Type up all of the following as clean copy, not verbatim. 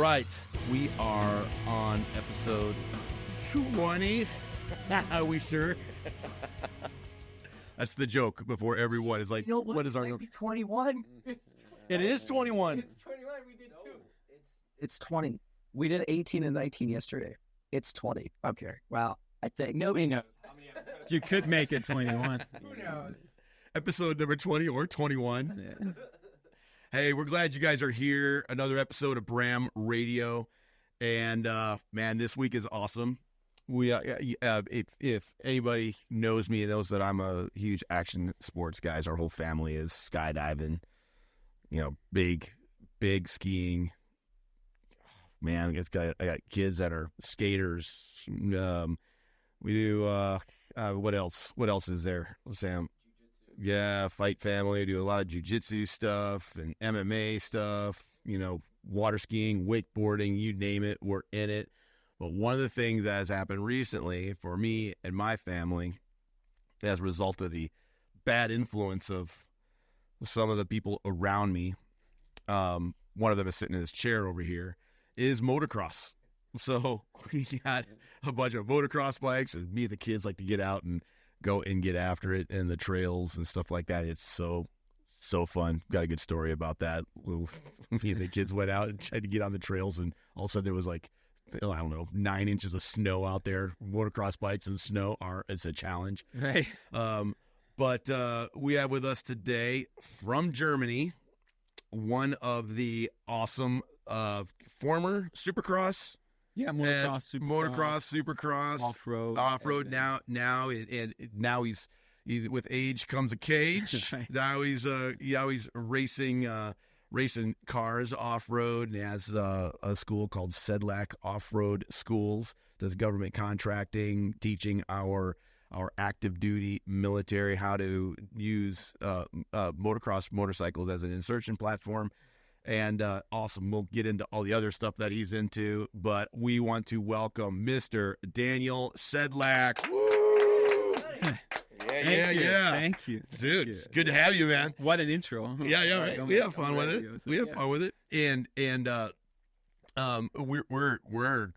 right, we are on episode 20. Are we sure? That's the joke before everyone is like, what is our number? 21. It is 21. It's 21. We did two. It's 20. We did 18 and 19 yesterday. It's 20. Okay. Wow. I think nobody knows how many episodes. You could make it 21. Who knows? Episode number 20 or 21. Yeah. Hey, we're glad you guys are here. Another episode of BramRadio. And, man, this week is awesome. We if anybody knows me, knows that I'm a huge action sports guy. Our whole family is skydiving, big skiing. Man, I got kids that are skaters. We do, what else? What else is there, Sam? Yeah, fight family. We do a lot of jiu-jitsu stuff and MMA stuff, water skiing, wakeboarding, you name it, we're in it. But one of the things that has happened recently for me and my family as a result of the bad influence of some of the people around me, one of them is sitting in this chair over here, is motocross. So we got a bunch of motocross bikes, and me and the kids like to get out and go and get after it and the trails and stuff like that. It's so fun. Got a good story about that. Me and the kids went out and tried to get on the trails, and all of a sudden there was 9 inches of snow out there. Motocross bikes in snow it's a challenge. Right. But we have with us today from Germany one of the awesome former supercross. Yeah, motocross, supercross, off-road. Now he's with age comes a cage. Right. Now he's racing cars off-road, and has a school called Sedlak Offroad Schools. Does government contracting, teaching our active duty military how to use motocross motorcycles as an insertion platform. And awesome. We'll get into all the other stuff that he's into, but we want to welcome Mr. Daniel Sedlak. Woo! Yeah. Thank you. Dude, it's good to have you, man. What an intro. Yeah, right. We have fun with it. We have fun with it. And we're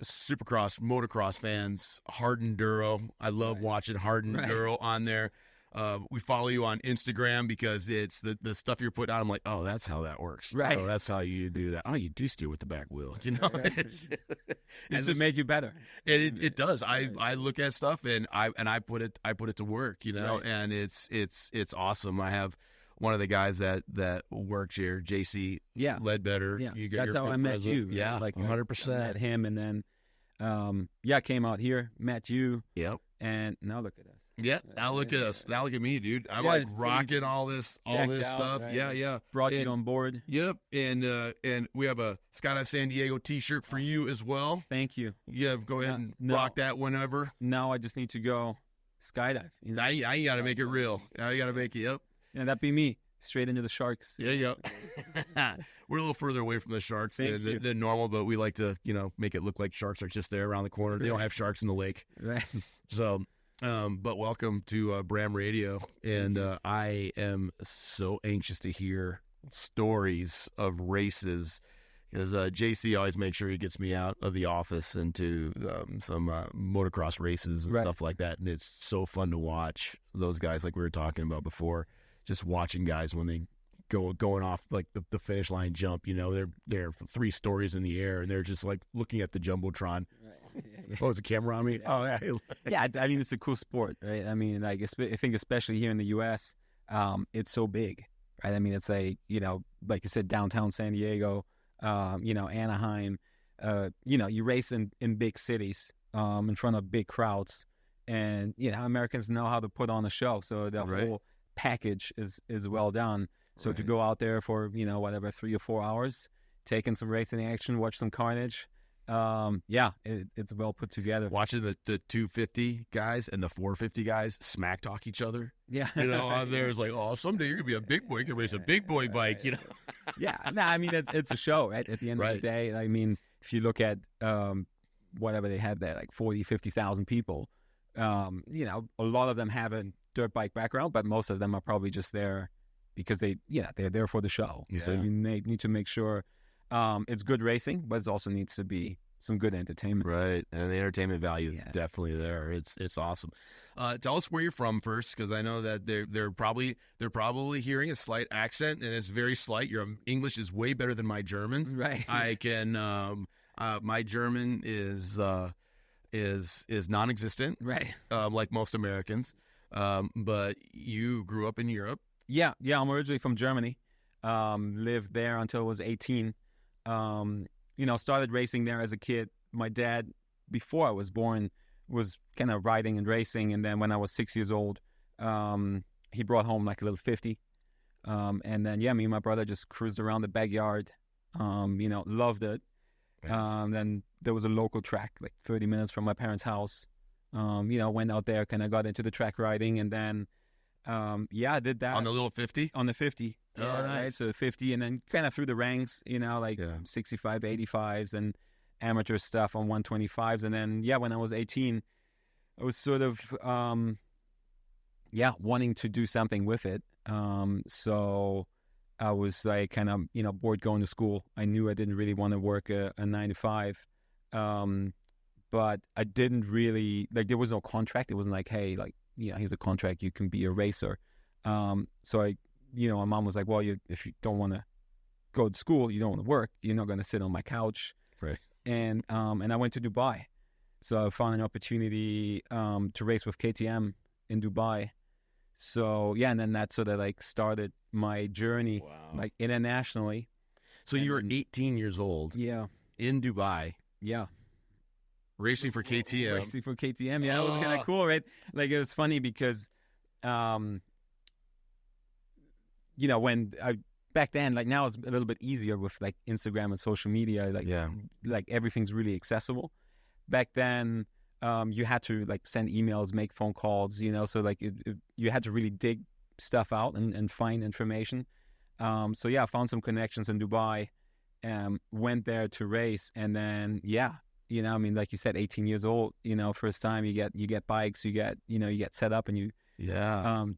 supercross, motocross fans, hard enduro. I love watching hard enduro on there. We follow you on Instagram because it's the stuff you're putting out. I'm like, oh, that's how that works. Right. Oh, that's how you do that. Oh, you do steer with the back wheel. Right. Has it made you better? And it does. I look at stuff and I put it to work, right. And it's awesome. I have one of the guys that works here, JC Ledbetter. Yeah. That's how I met you. Yeah. 100%. I met him, and then I came out here, met you. Yep. And now look at us. Yeah, now look at us. Now look at me, dude. I'm rocking all this stuff. Right? Yeah. Brought you on board. Yep, and we have a Skydive San Diego T-shirt for you as well. Thank you. Yeah, go ahead and rock that whenever. Now I just need to go skydive. Now you got to make it real. Now you got to make it. Yep. Yeah, that'd be me. Straight into the sharks. There you go. We're a little further away from the sharks than normal, but we like to, make it look like sharks are just there around the corner. They don't have sharks in the lake. Right. So, but welcome to BramRadio, and I am so anxious to hear stories of races, because JC always makes sure he gets me out of the office into some motocross races and stuff like that, and it's so fun to watch those guys, like we were talking about before. Just watching guys when they going off like the finish line jump, they're 3 stories in the air, and they're just like looking at the jumbotron. Right. Oh, there's a camera on me. Oh, yeah. Yeah, I mean, it's a cool sport, right? I mean, I think especially here in the U.S., it's so big, right? I mean, it's like you said, downtown San Diego, Anaheim. You race in big cities, in front of big crowds, and Americans know how to put on a show, so the whole package is well done. So to go out there for 3 or 4 hours, taking some racing action, watch some carnage, it's well put together. Watching the 250 guys and the 450 guys smack talk each other. Yeah. On there is like, oh, someday you're gonna be a big boy, you can race a big boy bike. Yeah. No, I mean, it's a show, right? At the end of the day, I mean, if you look at whatever they had there, like 40, 50,000 people, a lot of them have a dirt bike background, but most of them are probably just there because they're there for the show. Yeah. So you need to make sure it's good racing, but it also needs to be some good entertainment. Right, and the entertainment value is definitely there. It's awesome. Tell us where you're from first, because I know that they're probably hearing a slight accent, and it's very slight. Your English is way better than my German. Right. I can my German is non-existent. Right. Like most Americans. But you grew up in Europe. Yeah. I'm originally from Germany. Lived there until I was 18. Started racing there as a kid. My dad, before I was born, was kind of riding and racing. And then when I was 6 years old, he brought home like a little 50. And then, me and my brother just cruised around the backyard, loved it. Then there was a local track, like 30 minutes from my parents' house. Went out there, kind of got into the track riding. And then, I did that. On the little 50? On the 50. Oh, nice. Right? So 50, and then kind of through the ranks, 65, 85s and amateur stuff on 125s. And then, when I was 18, I was sort of, wanting to do something with it. So I was like kind of, bored going to school. I knew I didn't really want to work a 9 to 5. But I didn't really, there was no contract. It wasn't like, hey, here's a contract, you can be a racer. So I, my mom was like, well, if you don't want to go to school, you don't want to work, you're not going to sit on my couch. Right. And I went to Dubai. So I found an opportunity to race with KTM in Dubai. So, and then that sort of started my journey, internationally. So you were 18 years old. Yeah. In Dubai. Yeah. Racing for KTM. Racing for KTM. Yeah, that was kind of cool, right? It was funny because, when back then, now it's a little bit easier with Instagram and social media. Everything's really accessible. Back then, you had to send emails, make phone calls, so you had to really dig stuff out and find information. I found some connections in Dubai, went there to race, and then, like you said, 18 years old, first time you get bikes, you get set up and you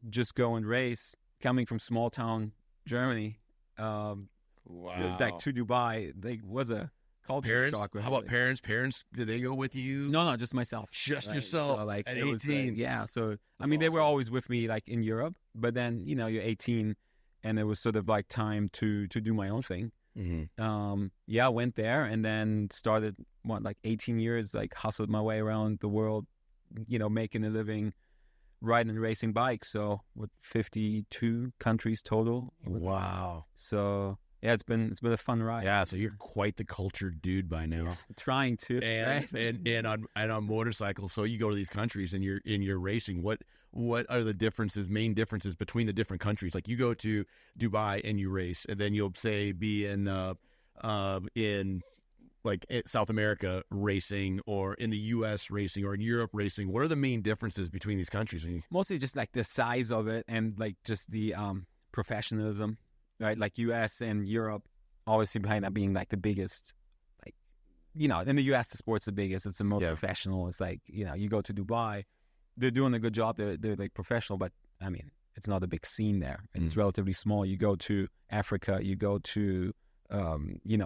just go and race. Coming from small town Germany, to Dubai, was a culture shock. How about parents? Parents, did they go with you? No, just myself. Just yourself. So, at 18. So That's they were always with me in Europe, but then you're 18, and it was sort of time to do my own thing. Mm-hmm. I went there and then started 18 years, hustled my way around the world, making a living riding and racing bikes. So with 52 countries total. Wow. So it's been a fun ride. Yeah, so you're quite the cultured dude by now. Trying to. And on motorcycles. So you go to these countries and you're racing. What are the main differences between the different countries? You go to Dubai and you race, and then you'll say be in South America racing, or in the U.S. racing, or in Europe racing. What are the main differences between these countries? Mostly just the size of it, and just the professionalism, right? U.S. and Europe, obviously behind that being the biggest. In the U.S. the sport's the biggest. It's the most professional. It's you go to Dubai, they're doing a good job. They're professional, but I mean, it's not a big scene there. And It's relatively small. You go to Africa, you go to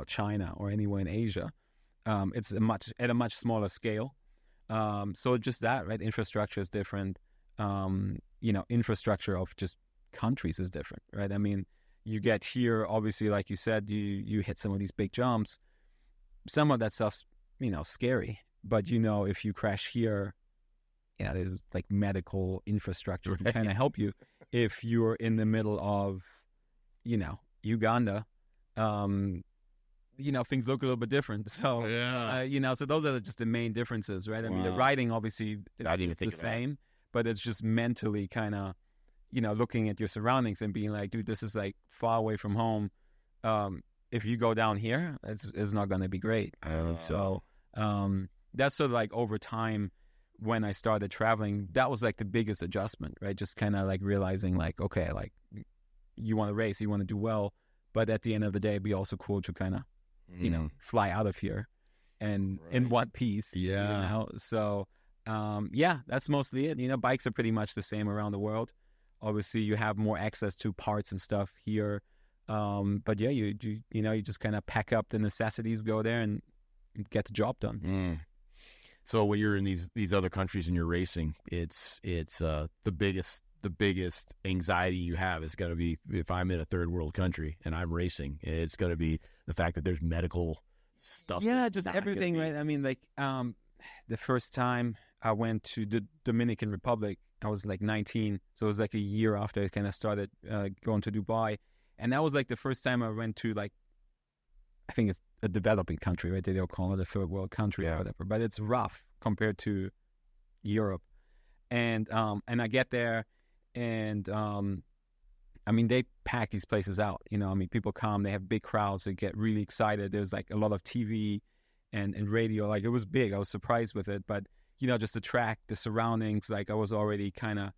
China or anywhere in Asia. It's at a much smaller scale. So just that, right? Infrastructure is different. Infrastructure of just countries is different, right? I mean, you get here, obviously, like you said, you hit some of these big jumps. Some of that stuff's, scary. But, if you crash here, there's medical infrastructure to kind of help you. If you're in the middle of, Uganda, things look a little bit different. So, so those are just the main differences, right? I mean, the riding, obviously, it's the same, but it's just mentally kind of, looking at your surroundings and being like, dude, this is far away from home. If you go down here, it's not going to be great. So that's sort of over time when I started traveling, that was the biggest adjustment, right? Just kind of realizing okay, you want to race, you want to do well, but at the end of the day, it'd be also cool to kind of, fly out of here and in one piece. Yeah. So, that's mostly it. Bikes are pretty much the same around the world. Obviously, you have more access to parts and stuff here. But yeah, you just kind of pack up the necessities, go there, and get the job done. So when you're in these other countries and you're racing, it's the biggest anxiety you have is going to be, if I'm in a third world country and I'm racing, it's going to be the fact that there's medical stuff. Yeah, just everything, right? I mean, like the first time I went to the Dominican Republic, I was like 19, so it was like a year after I kind of started going to Dubai, and that was like the first time I went to, like, I think it's a developing country, right? They don't call it a third world country or whatever, but it's rough compared to Europe. And I get there, and I mean, they pack these places out. You know, I mean, people come, they have big crowds, they get really excited. There's like a lot of TV and radio. Like, it was big. I was surprised with it, but you know, just the track, the surroundings, like I was already kind of,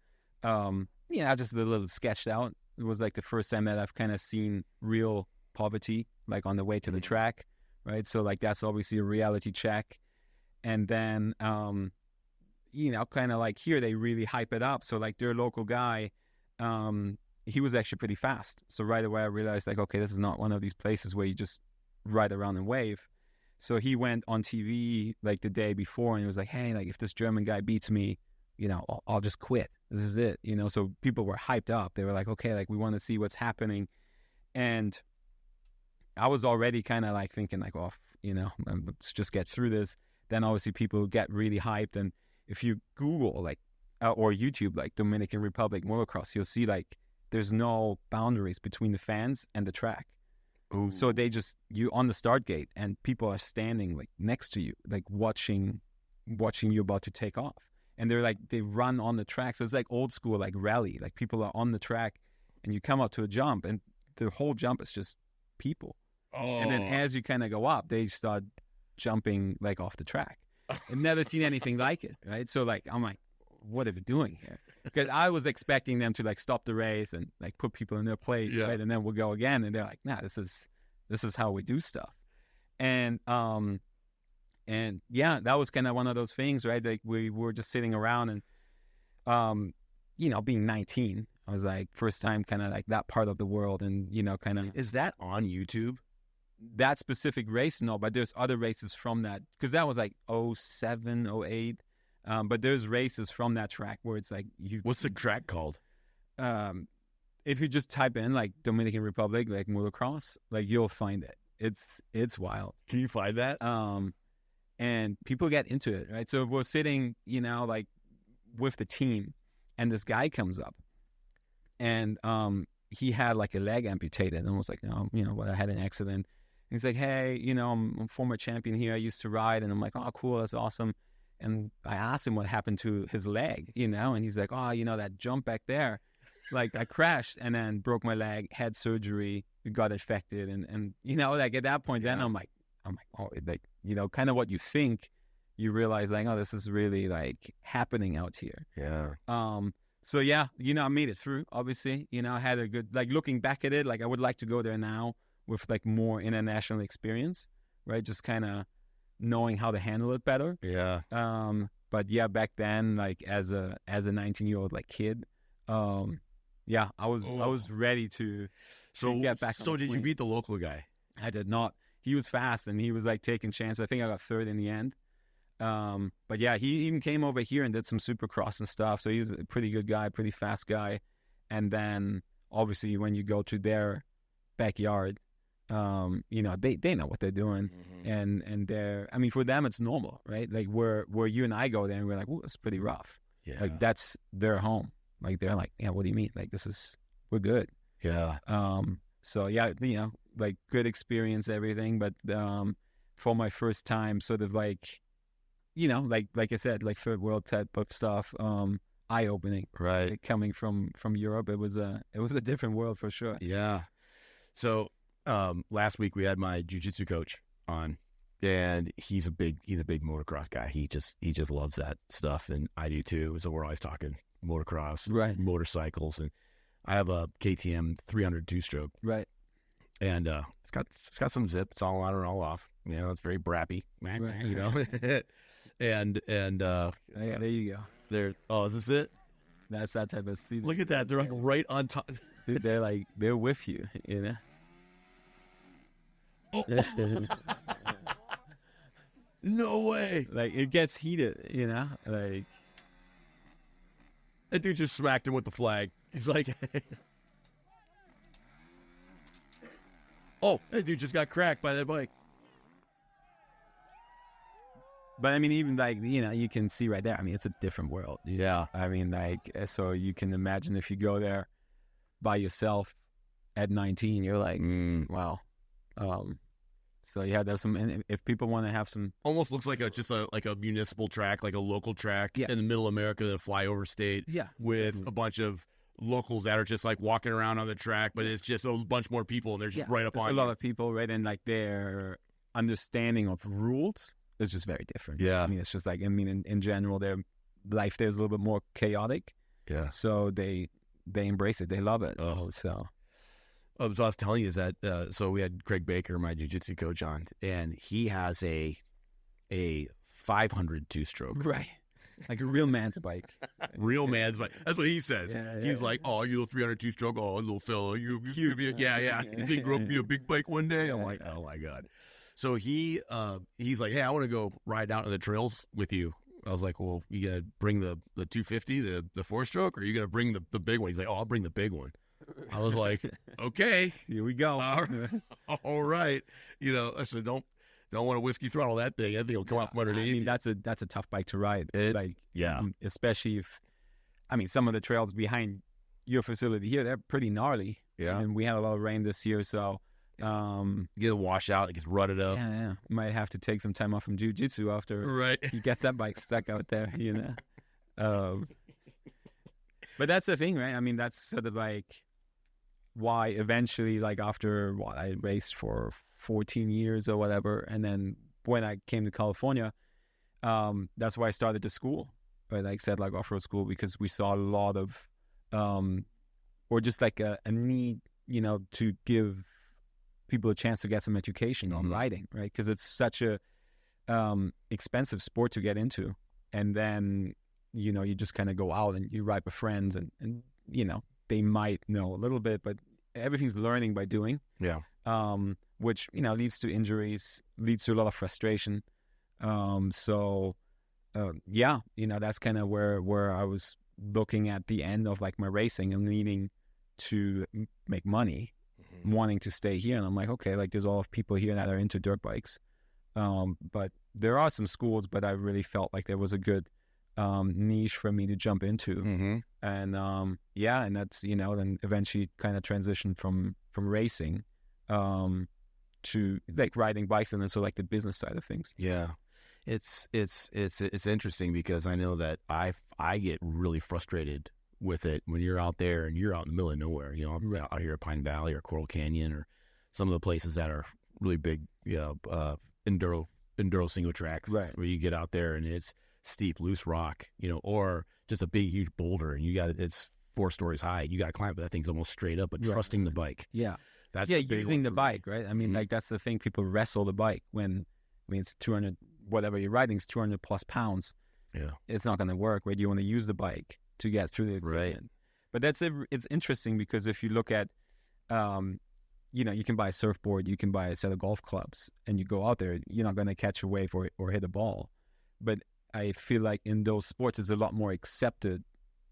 just a little sketched out. It was like the first time that I've kind of seen real poverty, like on the way to the track, right? So like that's obviously a reality check. And then, kind of like here, they really hype it up. So like their local guy, he was actually pretty fast. So right away I realized, like, okay, this is not one of these places where you just ride around and wave. So he went on TV like the day before and he was like, hey, like if this German guy beats me, you know, I'll just quit. This is it, you know? So people were hyped up. They were like, okay, like we want to see what's happening. And I was already kind of like thinking like, oh, you know, let's just get through this. Then obviously people get really hyped. And if you Google like, or YouTube, like Dominican Republic motocross, you'll see like there's no boundaries between the fans and the track. Ooh. So they just, you on the start gate and people are standing like next to you, like watching you about to take off. And they're like, they run on the track. So it's like old school, like rally, like people are on the track and you come up to a jump and the whole jump is just people. Oh. And then as you kind of go up, they start jumping like off the track. I've never seen anything like it, right? So like, I'm like, what are we doing here? Because I was expecting them to like stop the race and like put people in their place, right? And then we'll go again. And they're like, nah, this is how we do stuff. And yeah, that was kind of one of those things, right? Like we were just sitting around and, being 19, I was like, first time kind of like that part of the world. And, kind of. Is that on YouTube? That specific race? No, but there's other races from that. Because that was like 07, 08. But there's races from that track where it's like What's the track called? If you just type in like Dominican Republic, like motocross, like you'll find it. It's wild. Can you find that? And people get into it, right? So we're sitting, like with the team, and this guy comes up, and he had like a leg amputated, and was like, I had an accident. And he's like, hey, I'm a former champion here. I used to ride, and I'm like, oh, cool, that's awesome. And I asked him what happened to his leg, and he's like, oh, that jump back there, like I crashed and then broke my leg, had surgery, got infected. And like at that point, then I'm like, oh, like, kind of what you think, you realize like, oh, this is really like happening out here. Yeah. So yeah, I made it through, obviously, I had a good, like looking back at it, like I would like to go there now with like more international experience, right? Just kind of knowing how to handle it better. Yeah. But yeah, back then, like as a 19-year-old like kid, I was ready to get back. So did you beat the local guy? I did not. He was fast and he was like taking chances. I think I got third in the end. But yeah, he even came over here and did some supercross and stuff. So he was a pretty good guy, pretty fast guy. And then obviously when you go to their backyard, they know what they're doing. Mm-hmm. And they're, I mean, for them, it's normal, right? Like where you and I go there and we're like, oh, it's pretty rough. Yeah. Like that's their home. Like they're like, yeah, what do you mean? Like we're good. Yeah. So yeah, like good experience, everything. But for my first time, sort of like, like I said, like third world type of stuff, eye opening. Right. Like coming from Europe, it was a different world for sure. Yeah. So last week we had my jiu-jitsu coach on, and he's a big motocross guy. He just loves that stuff, and I do too. So we're always talking motocross, right? Motorcycles, and I have a KTM 300 two-stroke, right? And it's got some zip. It's all on or all off. It's very brappy, right. and yeah, there you go. There. Oh, is this it? That's that type of season. Look at that. They're like right on top. Dude, they're with you, No way. Like, it gets heated, you know? Like, that dude just smacked him with the flag. He's like, hey. Oh, that dude just got cracked by that bike. but I mean, even like, you know, you can see right there. I mean, it's a different world. Yeah. I mean, like, so you can imagine if you go there by yourself at 19, you're like, wow. So yeah, there's some. And if people want to have some, Almost looks like a municipal track, like a local track Yeah. in the middle of America, the flyover state. Yeah, with exactly. a bunch of locals that are just like walking around on the track, but it's just a bunch more people, and they're just right up it's on a lot you. of people, right? And like their understanding of rules is just very different. Yeah. I mean, it's just like, I mean, in general, their life there is a little bit more chaotic. Yeah. So they embrace it. They love it. Oh. So So I was telling you is that so we had Craig Baker, my jiu-jitsu coach, on, and he has a 500 two-stroke. right, like a real man's bike. Real man's bike. That's what he says. Yeah, He's yeah. like, oh, you little 300 two-stroke. Oh, little fella. You be yeah. You think you'll be a big bike one day? I'm like, oh, my God. So he's like, hey, I want to go ride out on the trails with you. I was like, well, you got to bring the 250, the four-stroke, or are you going to bring the big one? He's like, oh, I'll bring the big one. I was like, okay. Here we go. All right. You know, I said, don't want to whiskey throttle that thing. I think it'll come out from underneath. I mean, that's a tough bike to ride. It's- like, yeah. Especially if, I mean, some of the trails behind your facility here, they're pretty gnarly. Yeah. And we had a lot of rain this year, so Get a washout, it gets rutted up. yeah. Might have to take some time off from jiu-jitsu after Right. he gets that bike stuck out there, you know. But that's the thing, right? I mean, that's sort of like why eventually, like after what I raced for 14 years or whatever, and then when I came to California, that's why I started the school, right? Like Sedlak Offroad School, because we saw a lot of, or just like a need, you know, to give people a chance to get some education on riding, right? Because it's such a expensive sport to get into, and then you know you just kind of go out and you ride with friends, and you know they might know a little bit, but everything's learning by doing. Yeah. Which you know leads to injuries, leads to a lot of frustration. Yeah, you know that's kind of where I was looking at the end of like my racing and needing to make money, wanting to stay here, and I'm like, okay, like there's a lot of people here that are into dirt bikes, but there are some schools, but I really felt like there was a good niche for me to jump into, and yeah, and that's you know then eventually kind of transitioned from racing to like riding bikes, and then so like the business side of things. Yeah. It's interesting because I know that I get really frustrated with it when you're out there and you're out in the middle of nowhere. You know, I'm out here at Pine Valley or Coral Canyon or some of the places that are really big, you know, enduro single tracks, Right. where you get out there and it's steep, loose rock, you know, or just a big, huge boulder, and it's 4 stories high. You got to climb, but that thing's almost straight up. But Right. trusting the bike, Yeah, that's yeah, the big using one the for me. bike, right? I mean, like that's the thing. People wrestle the bike when I mean it's 200, whatever you're riding is 200 plus pounds. Yeah. It's not going to work, right? You want to use the bike to get through the Right. equipment. But it's interesting because if you look at, you know, you can buy a surfboard, you can buy a set of golf clubs, and you go out there, you're not going to catch a wave or hit a ball. But I feel like in those sports, it's a lot more accepted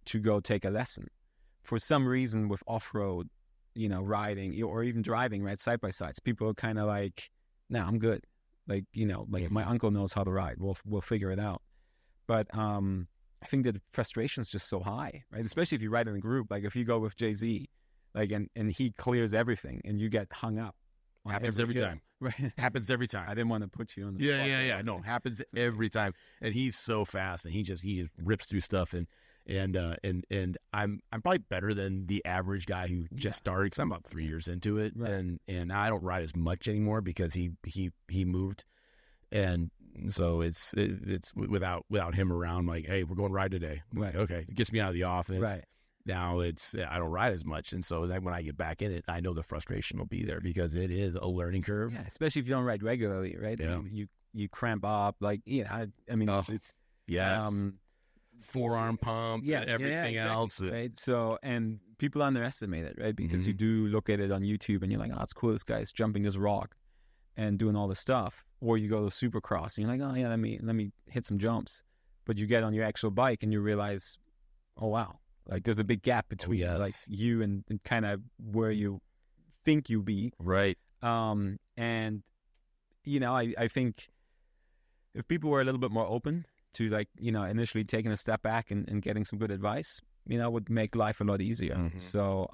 to go take a lesson. For some reason, with off-road, you know, riding or even driving, right, side by sides, people are kind of like, "Nah, I'm good." Like, you know, like my uncle knows how to ride. We'll figure it out. But I think that the frustration is just so high, right? Especially if you ride in a group. Like if you go with Jay-Z, like and he clears everything, and you get hung up. on Happens every hill. time. Right? Happens every time. I didn't want to put you on the spot. Yeah. No, happens every time, and he's so fast, and he just rips through stuff, and I'm probably better than the average guy who just started, because I'm about 3 years into it, Right. and I don't ride as much anymore because he moved, and so it's without him around, like, hey, we're going to ride today. Right. Okay, it gets me out of the office. Right. Now I don't ride as much, and so then when I get back in it, I know the frustration will be there because it is a learning curve. Yeah, especially if you don't ride regularly, right? Yeah. I mean, you cramp up, like I mean, it's Yes. Forearm pump, and everything exactly, else. right? So, and people underestimate it, right? Because you do look at it on YouTube and you're like, oh, it's cool, this guy's jumping this rock. and doing all the stuff, or you go to supercross and you're like, oh yeah, let me hit some jumps, but you get on your actual bike and you realize, oh wow, like there's a big gap between like you and kind of where you think you be. Right. And you know, I think if people were a little bit more open to, like, you know, initially taking a step back and getting some good advice, you know, would make life a lot easier. Mm-hmm. So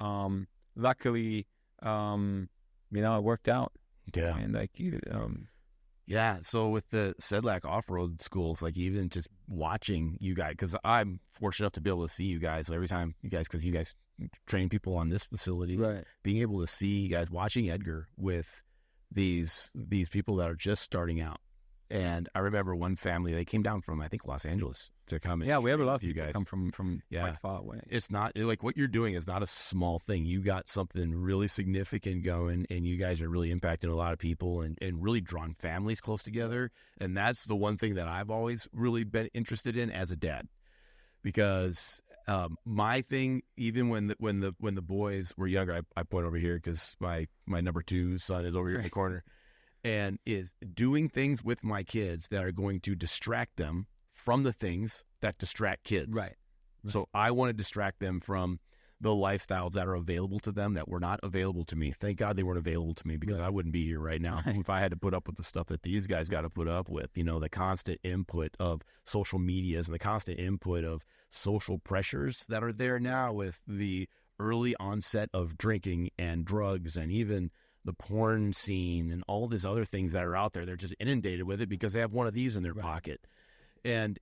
luckily, you know, it worked out. Yeah. And like yeah, so with the Sedlak Offroad Schools, like even just watching you guys, because I'm fortunate enough to be able to see you guys every time because you guys train people on this facility, right? Being able to see you guys, watching Edgar with these people that are just starting out. And I remember one family, they came down from, I think, Los Angeles to come. Yeah, we have a lot of you guys come from quite far away. It's not like what you're doing is not a small thing. You got something really significant going, and you guys are really impacting a lot of people and really drawing families close together. And that's the one thing that I've always really been interested in as a dad, because my thing, even when the boys were younger, I point over here because my number 2 son is over here in the corner. And is doing things with my kids that are going to distract them from the things that distract kids. Right. So I want to distract them from the lifestyles that are available to them that were not available to me. Thank God they weren't available to me, because I wouldn't be here right now if I had to put up with the stuff that these guys got to put up with. You know, the constant input of social medias and the constant input of social pressures that are there now with the early onset of drinking and drugs and even the porn scene and all these other things that are out there. They're just inundated with it because they have one of these in their pocket. And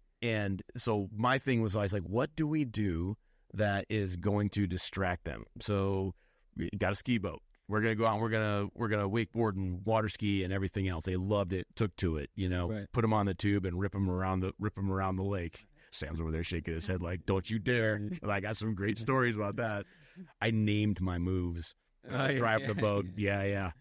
so my thing was always like, what do we do that is going to distract them? So we got a ski boat. We're going to go out and we're going to wakeboard and water ski and everything else. They loved it, took to it, you know, put them on the tube and rip them around the lake. Sam's over there shaking his head like, don't you dare. And I got some great stories about that. I named my moves. Drive the boat. Yeah.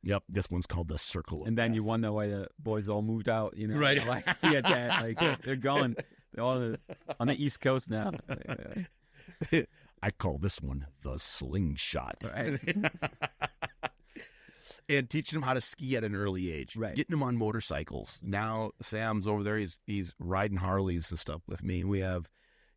Yep. This one's called the Circle of And then Death. You wonder why the boys all moved out, you know? Right. Like, see that, like they're going. They're all on the East Coast now. I call this one the slingshot. Right. And teaching them how to ski at an early age. Right. Getting them on motorcycles. Now Sam's over there. He's riding Harleys and stuff with me. We have,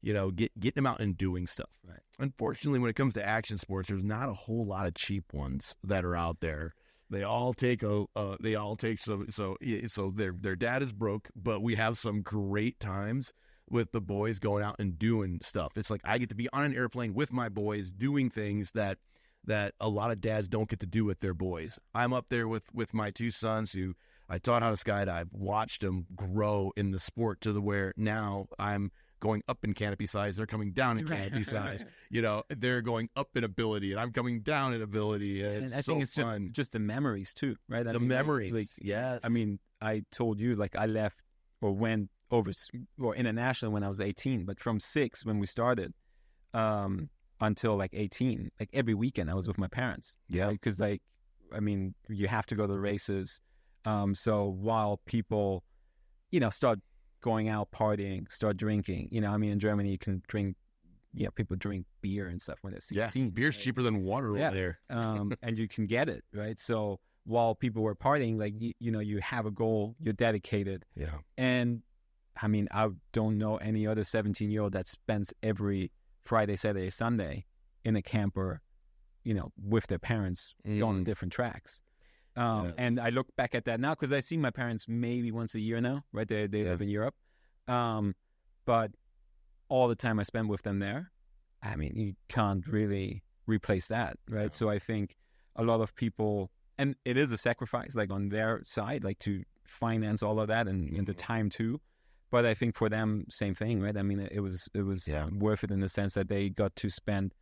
you know, getting them out and doing stuff. Right. Unfortunately, when it comes to action sports, there's not a whole lot of cheap ones that are out there. They all take some. So their dad is broke, but we have some great times with the boys going out and doing stuff. It's like I get to be on an airplane with my boys doing things that a lot of dads don't get to do with their boys. I'm up there with my 2 sons who I taught how to skydive, watched them grow in the sport to the where now I'm going up in canopy size, they're coming down in canopy size. You know, they're going up in ability, and I'm coming down in ability. And I think it's fun. just the memories too, right? The memories, like, yes. I mean, I told you, like, I left or went over or international when I was 18, but from 6 when we started until like 18, like every weekend I was with my parents. Yeah, because like, I mean, you have to go to the races. So while people, you know, start going out partying, start drinking. You know, I mean, in Germany, you can drink, people drink beer and stuff when they're 16. Yeah, beer's cheaper than water over there. And you can get it, right? So while people were partying, like, you know, you have a goal, you're dedicated. Yeah. And, I mean, I don't know any other 17-year-old that spends every Friday, Saturday, Sunday in a camper, you know, with their parents going on different tracks. Yes. And I look back at that now because I see my parents maybe once a year now, right? They live in Europe. But all the time I spend with them there, I mean, you can't really replace that, right? No. So I think a lot of people, and it is a sacrifice, like on their side, like to finance all of that and the time too. But I think for them, same thing, right? I mean, it was worth it in the sense that they got to spend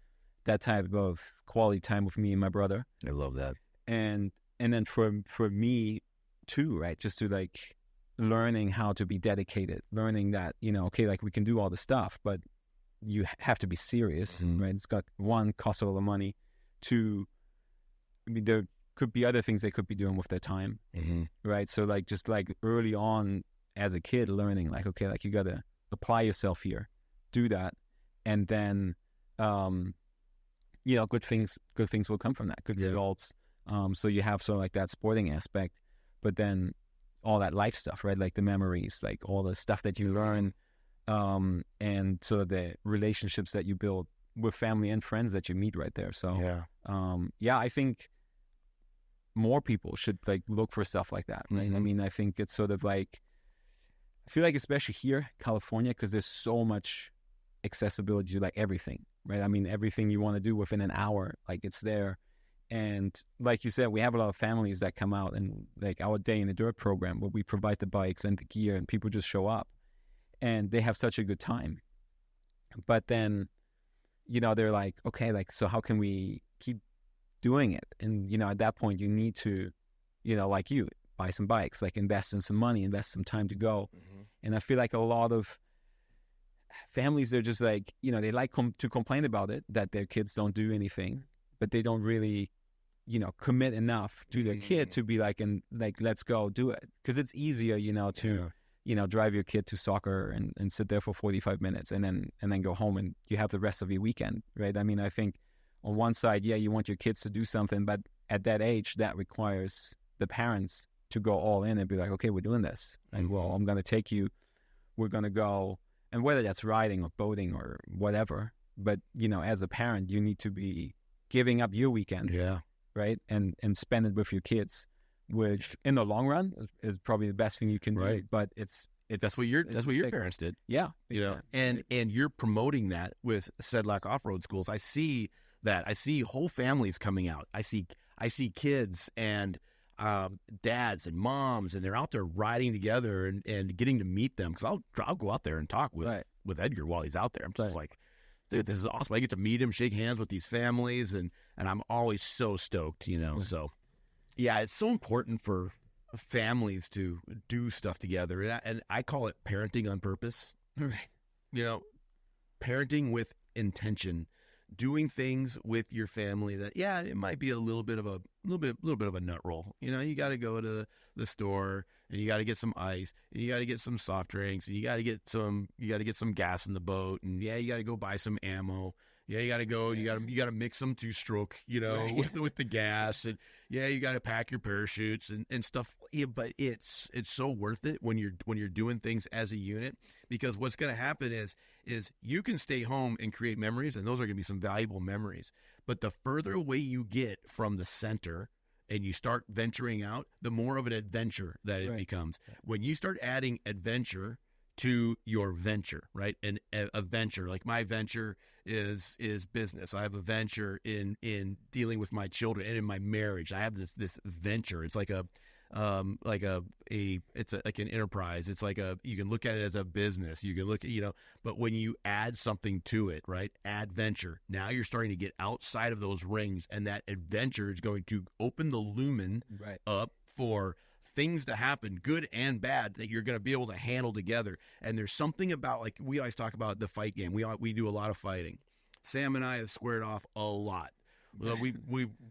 that type of quality time with me and my brother. I love that. And then for me too, right? Just to like learning how to be dedicated, learning that, you know, okay, like we can do all the stuff, but you have to be serious, right? It's got cost a lot of money. 2, I mean, there could be other things they could be doing with their time, right? So like just like early on as a kid, learning like, okay, like you got to apply yourself here, do that, and then, you know, good things will come from that, good results. So you have sort of like that sporting aspect. but then all that life stuff, right? Like the memories, like all the stuff that you learn, and sort of the relationships that you build with family and friends that you meet right there. So, I think more people should like look for stuff like that, right? I mean, I think it's sort of like, I feel like especially here, California, because there's so much accessibility to like everything, right? I mean, everything you want to do within an hour, like it's there. And like you said, we have a lot of families that come out, and like our Day in the Dirt program where we provide the bikes and the gear and people just show up and they have such a good time. But then, they're like, okay, like, so how can we keep doing it? And, at that point you need to, like you, buy some bikes, like invest in some money, invest some time to go. And I feel like a lot of families are just like, they like to complain about it, that their kids don't do anything, but they don't really, commit enough to their kid to be like, and like, let's go do it. Because it's easier, to, drive your kid to soccer and sit there for 45 minutes and then go home and you have the rest of your weekend, right? I mean, I think on one side, you want your kids to do something, but at that age, that requires the parents to go all in and be like, okay, we're doing this. And well, I'm going to take you, we're going to go. And whether that's riding or boating or whatever, but, as a parent, you need to be giving up your weekend, right? And spend it with your kids, which in the long run is probably the best thing you can do. But it's that's what your parents did. Yeah. And you're promoting that with Sedlak Offroad Schools. I see that. I see whole families coming out. I see kids and dads and moms, and they're out there riding together and getting to meet them, because I'll go out there and talk with Edgar while he's out there. I'm just like, dude, this is awesome. I get to meet him, shake hands with these families, and I'm always so stoked, So, yeah, it's so important for families to do stuff together, and I call it parenting on purpose. Right. Parenting with intention. Doing things with your family that, it might be a little bit of a nut roll. You got to go to the store and you got to get some ice and you got to get some soft drinks and you got to get some gas in the boat, and you got to go buy some ammo. You got to go. You got to mix some two-stroke, with the gas, and you got to pack your parachutes and stuff. Yeah, but it's so worth it when you're doing things as a unit, because what's going to happen is you can stay home and create memories, and those are going to be some valuable memories. But the further away you get from the center and you start venturing out, the more of an adventure that it becomes. When you start adding adventure to your venture, right? And a venture, like my venture is business. I have a venture in dealing with my children and in my marriage. I have this venture. It's like an enterprise. It's like you can look at it as a business. You can look at, but when you add something to it, right? Add venture. Now you're starting to get outside of those rings, and that adventure is going to open the lumen up for things to happen, good and bad, that you're going to be able to handle together. And there's something about, like, we always talk about the fight game. We do a lot of fighting. Sam and I have squared off a lot. We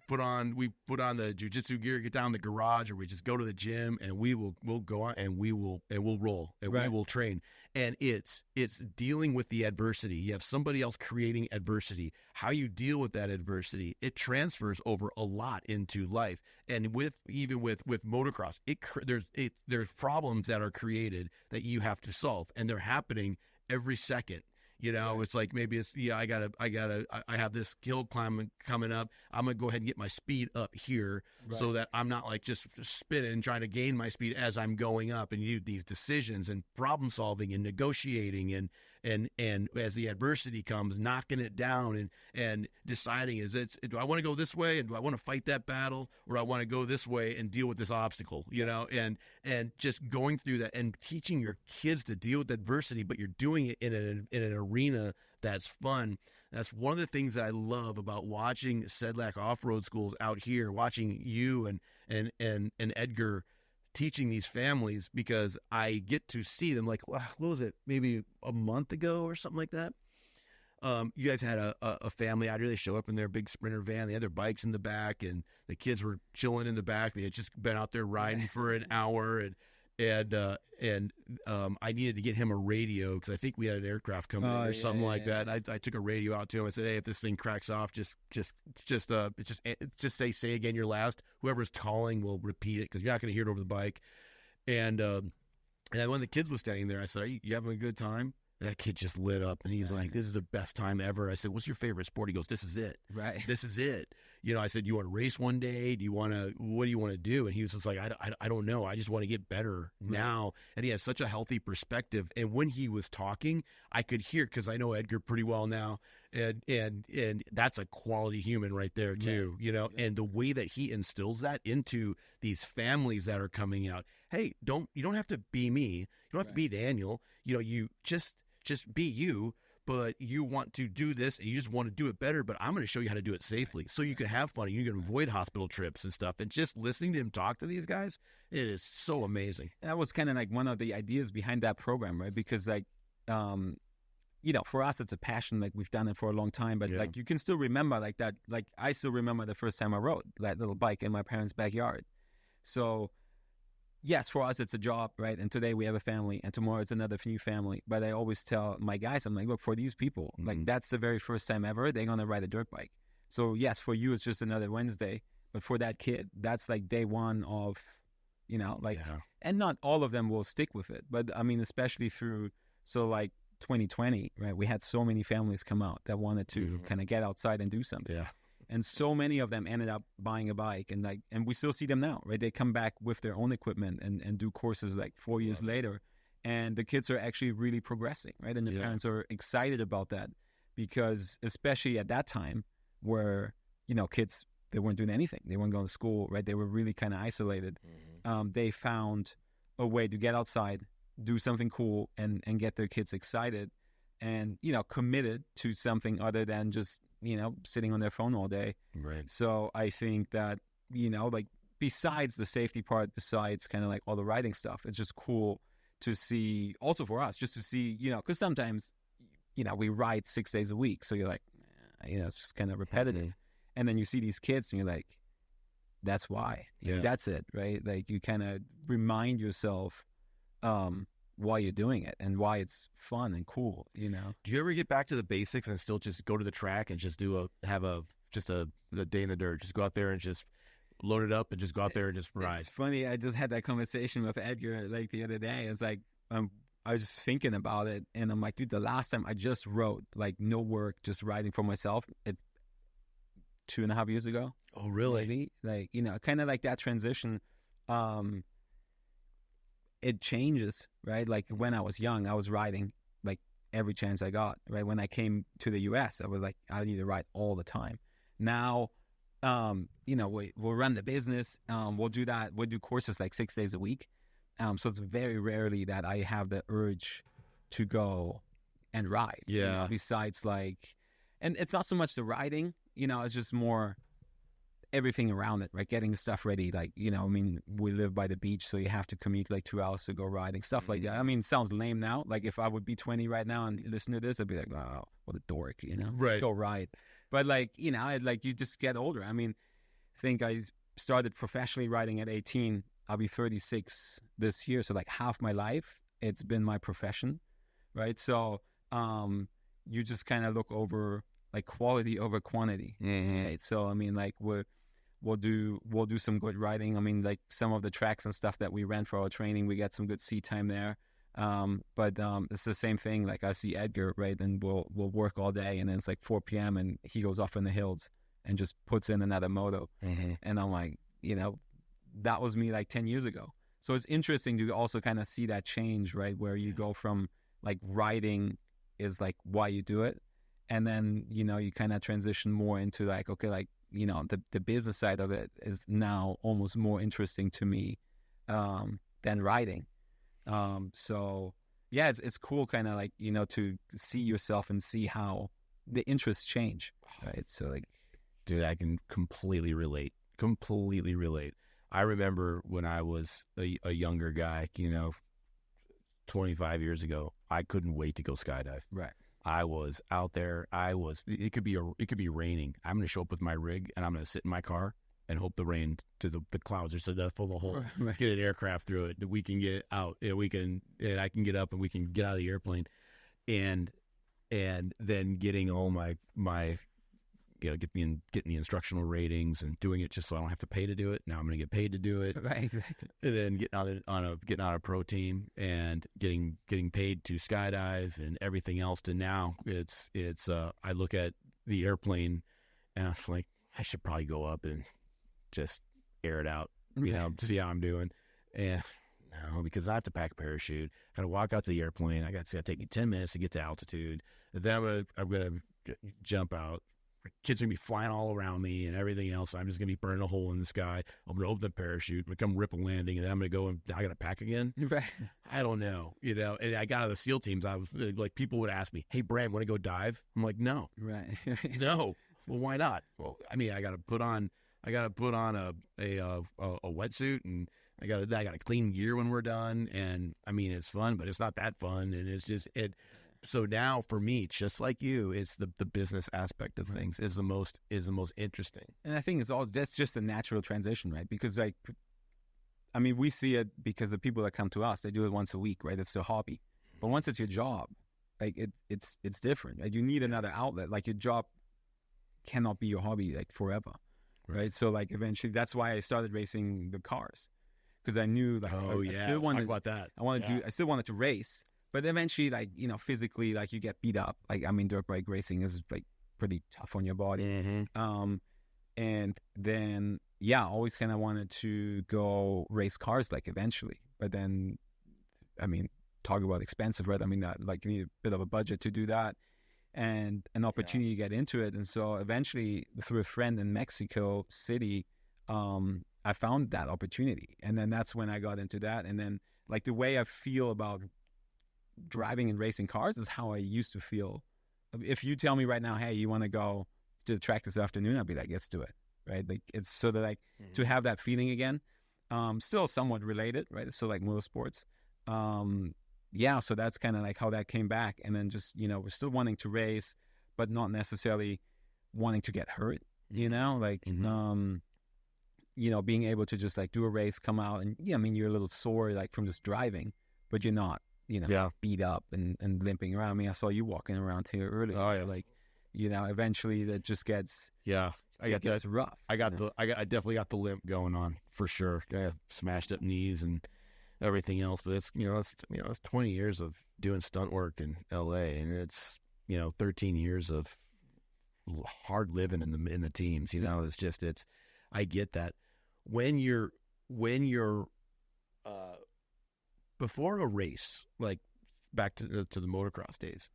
put on the jiu-jitsu gear, get down in the garage, or we just go to the gym, and we'll go out and we'll roll and we will train. And it's dealing with the adversity. You have somebody else creating adversity. How you deal with that adversity, it transfers over a lot into life. And with motocross, there's problems that are created that you have to solve, and they're happening every second. It's like, maybe it's, I have this hill climb coming up. I'm going to go ahead and get my speed up here so that I'm not like just spinning and trying to gain my speed as I'm going up, and you do these decisions and problem solving and negotiating and as the adversity comes, knocking it down and deciding, do I want to go this way and do I want to fight that battle, or do I want to go this way and deal with this obstacle, and just going through that and teaching your kids to deal with adversity, but you're doing it in an arena that's fun. That's one of the things that I love about watching Sedlak Offroad Schools out here, watching you and Edgar teaching these families, because I get to see them, like, what was it, maybe a month ago or something like that. You guys had a family out here. They show up in their big Sprinter van. They had their bikes in the back, and the kids were chilling in the back. They had just been out there riding for an hour, and I needed to get him a radio because I think we had an aircraft coming in or something like that. And I took a radio out to him. I said, "Hey, if this thing cracks off, just say again your last. Whoever's calling will repeat it because you're not going to hear it over the bike." And when the kids was standing there, I said, you having a good time?" That kid just lit up, and he's like, "This is the best time ever." I said, "What's your favorite sport?" He goes, "This is it. Right. This is it." I said, "You want to race one day? What do you want to do?" And he was just like, I don't know. I just want to get better now. And he had such a healthy perspective. And when he was talking, I could hear, because I know Edgar pretty well now. And that's a quality human right there too, and the way that he instills that into these families that are coming out. Hey, you don't have to be me. You don't have to be Daniel. You just be you, but you want to do this and you just want to do it better, but I'm going to show you how to do it safely so you can have fun and you can avoid hospital trips and stuff. And just listening to him talk to these guys, it is so amazing. And that was kind of like one of the ideas behind that program, right? Because for us, it's a passion. Like, we've done it for a long time, but like, you can still remember like that. Like, I still remember the first time I rode that little bike in my parents' backyard. So yes, for us, it's a job, right? And today we have a family, and tomorrow it's another new family. But I always tell my guys, I'm like, look, for these people, like, that's the very first time ever they're going to ride a dirt bike. So yes, for you, it's just another Wednesday. But for that kid, that's like day one of, and not all of them will stick with it. But I mean, especially through, 2020, right? We had so many families come out that wanted to kind of get outside and do something. Yeah. And so many of them ended up buying a bike, and we still see them now, right? They come back with their own equipment and do courses like 4 years later, and the kids are actually really progressing, right? And the parents are excited about that, because especially at that time where, kids, they weren't doing anything. They weren't going to school, right? They were really kind of isolated. They found a way to get outside, do something cool, and get their kids excited and, committed to something other than just, sitting on their phone all day. Right. So I think that, besides the safety part, besides kind of like all the riding stuff, it's just cool to see, also for us, just to see, because sometimes, we ride 6 days a week. So you're like, it's just kind of repetitive. And then you see these kids and you're like, that's why. Yeah. That's it, right? Like, you kind of remind yourself why you're doing it and why it's fun and cool, Do you ever get back to the basics and still just go to the track and just have a day in the dirt? Just go out there and just load it up and just go out there and just ride. It's funny. I just had that conversation with Edgar like the other day. It's like, I was just thinking about it, and I'm like, dude, the last time I just rode, like, no work, just riding for myself, it's 2.5 years ago. Oh, really? Maybe. Like, kind of like that transition. It changes, right? Like, when I was young, I was riding like every chance I got, right? When I came to the US, I was like, I need to ride all the time. Now, we'll run the business. We'll do that. We'll do courses like 6 days a week. So it's very rarely that I have the urge to go and ride. Yeah. Besides, like, and it's not so much the riding, it's just more everything around it, right? Getting the stuff ready. Like, we live by the beach, so you have to commute like 2 hours to go riding, stuff like that. I mean, it sounds lame now. Like, if I would be 20 right now and listen to this, I'd be like, wow, what a dork, Right. Just go ride. But like, you just get older. I mean, I think I started professionally riding at 18. I'll be 36 this year. So like half my life, it's been my profession, right? So you just kind of look over like quality over quantity, right? So I mean, like, we'll do some good riding. I mean, like, some of the tracks and stuff that we ran for our training, we got some good seat time there. But it's the same thing. Like, I see Edgar, right? And we'll work all day, and then it's like 4 p.m. and he goes off in the hills and just puts in another moto. And I'm like, that was me like 10 years ago. So it's interesting to also kind of see that change, right? Where you go from like riding is like why you do it. And then, you kind of transition more into like, okay, like, the business side of it is now almost more interesting to me than riding. So yeah, it's cool kind of like, to see yourself and see how the interests change, right? So like, dude, I can completely relate. I remember when I was a younger guy, 25 years ago, I couldn't wait to go skydive. Right. I was out there. It could be raining. I'm going to show up with my rig and I'm going to sit in my car and hope the rain to the clouds are so that full the hole. Right. Get an aircraft through it that we can get out. And I can get up and we can get out of the airplane, and then getting all my getting the instructional ratings and doing it just so I don't have to pay to do it. Now I'm going to get paid to do it. Right, exactly. And then getting on a pro team and getting paid to skydive and everything else. To now it's I look at the airplane and I'm like, I should probably go up and just air it out, see how I'm doing. And no, because I have to pack a parachute. I got to walk out to the airplane. It's got to take me 10 minutes to get to altitude. And then I'm gonna jump out. Kids are going to be flying all around me and everything else. I'm just going to be burning a hole in the sky. I'm going to open the parachute, I'm going to come rip a landing, and then I'm going to go and I got to pack again. Right. I don't know, And I got out of the SEAL teams. I was like, people would ask me, "Hey, Bram, want to go dive?" I'm like, "No." Right. No. Well, why not? Well, I mean, I got to put on a wetsuit, and I got to clean gear when we're done. And I mean, it's fun, but it's not that fun. And it's just it. So now for me, just like you, it's the business aspect of things is the most interesting. And I think that's just a natural transition, right? Because we see it because the people that come to us, they do it once a week, right? It's their hobby. But once it's your job, like it's different. Like you need another outlet. Like your job cannot be your hobby like forever, right? So like eventually, that's why I started racing the cars, because I knew like let's talk about that. I still wanted to race. But eventually, like, physically, like, you get beat up. Like, I mean, dirt bike racing is, like, pretty tough on your body. Mm-hmm. And then, always kind of wanted to go race cars, like, eventually. But then, I mean, talk about expensive, right? I mean, that, like, you need a bit of a budget to do that and an opportunity to get into it. And so eventually, through a friend in Mexico City, I found that opportunity. And then that's when I got into that. And then, like, the way I feel about driving and racing cars is how I used to feel. If you tell me right now, hey, you want to go to the track this afternoon, I'll be like, let's do it, right? Like, it's sort of like to have that feeling again. Still somewhat related, right? It's still like motorsports. So that's kind of like how that came back. And then just, we're still wanting to race, but not necessarily wanting to get hurt, like, being able to just like do a race, come out and you're a little sore, like from just driving, but you're not, beat up and limping around. I mean, I saw you walking around here earlier. Oh, yeah. Like, eventually that just gets gets rough. I definitely got the limp going on for sure. I have smashed up knees and everything else, but it's 20 years of doing stunt work in LA, and it's 13 years of hard living in the teams. I get that when you're before a race, like back to the motocross days,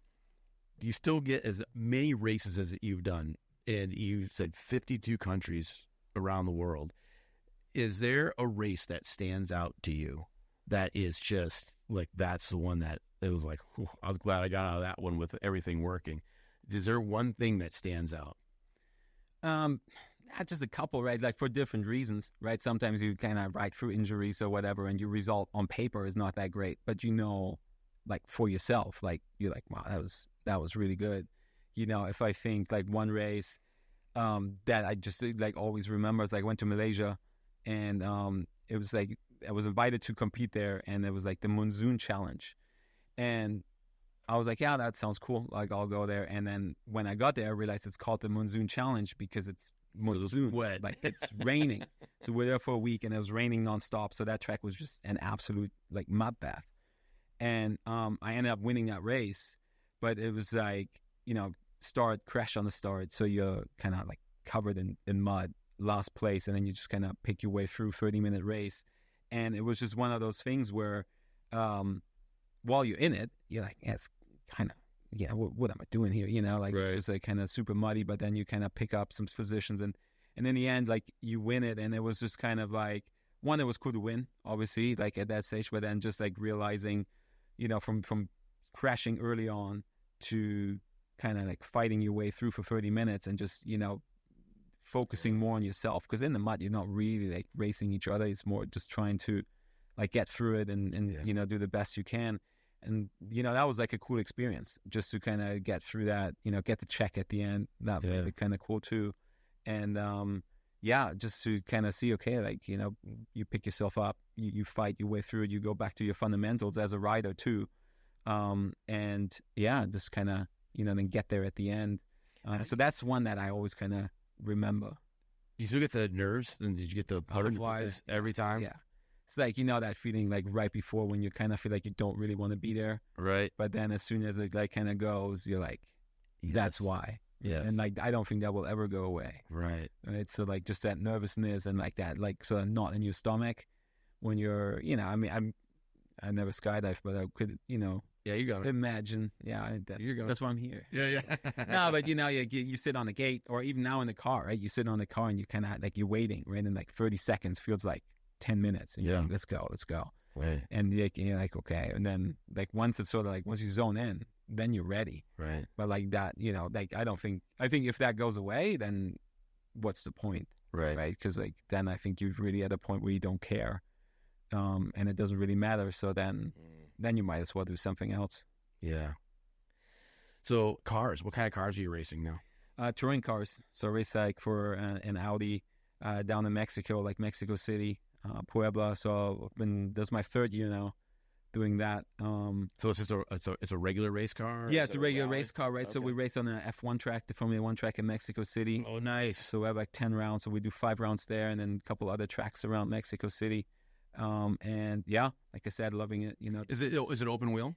do you still get as many races as you've done? And you said 52 countries around the world. Is there a race that stands out to you that is just like, that's the one that it was like, I was glad I got out of that one with everything working? Is there one thing that stands out? Not just a couple, right? Like for different reasons, right? Sometimes you kind of ride through injuries or whatever, and your result on paper is not that great, but like for yourself, like you're like, wow, that was really good. If I think like one race that I just like always remember is like I went to Malaysia, and it was like I was invited to compete there, and it was like the Monsoon Challenge, and I was like, yeah, that sounds cool. Like I'll go there. And then when I got there, I realized it's called the Monsoon Challenge because it's monsoon, wet. Like it's raining. So we're there for a week, and it was raining nonstop. So that track was just an absolute like mud bath. And I ended up winning that race, but it was like crash on the start, so you're kind of like covered in mud, last place, and then you just kind of pick your way through 30-minute race. And it was just one of those things where while you're in it, you're like, yeah, it's kind of, what am I doing here? Like right. It's just like kind of super muddy, but then you kind of pick up some positions, and in the end, like you win it. And it was just kind of like, one, it was cool to win, obviously, like at that stage, but then just like realizing, from crashing early on to kind of like fighting your way through for 30 minutes and just, focusing more on yourself, because in the mud, you're not really like racing each other. It's more just trying to like get through it and do the best you can. And, that was like a cool experience just to kind of get through that, get the check at the end. That was kind of cool too. And, yeah, just to kind of see, okay, like, you know, you pick yourself up, you fight your way through it, you go back to your fundamentals as a rider too. And yeah, just kind of, you know, then get there at the end. So that's one that I always kind of remember. You still get the nerves, and did you get the butterflies every time? Yeah. It's like, you know, that feeling like right before when you kind of feel like you don't really want to be there. Right. But then as soon as it like kind of goes, you're like, that's why. Yes. And like, I don't think that will ever go away. Right. So like just that nervousness and like that, like sort of knot in your stomach when you're, you know, I mean, I never skydived, but I could, you know, Yeah, you got it. imagine. Yeah, that's why I'm here. Yeah. No, but you know, you sit on the gate, or even now in the car, right? You sit on the car and you kind of like, you're waiting, right? And like 30 seconds feels like 10 minutes. And you're like, let's go. Right. And you're like, okay. And then like once it's sort of like, once you zone in, then you're ready. Right. But like that, you know, like I think if that goes away, then what's the point? Right. Right. Because like then I think you're really at a point where you don't care. And it doesn't really matter. So then you might as well do something else. Yeah. So cars, what kind of cars are you racing now? Touring cars. So I race like for an Audi down in Mexico, like Mexico City, Puebla. So that's my third year now doing that. So it's just it's a regular race car? Yeah, it's a regular race car, right? Okay. So we race on the F1 track, the Formula 1 track in Mexico City. Oh, nice. So we have like 10 rounds. So we do 5 rounds there and then a couple other tracks around Mexico City. And yeah, like I said, loving it, you know. Is it open wheel?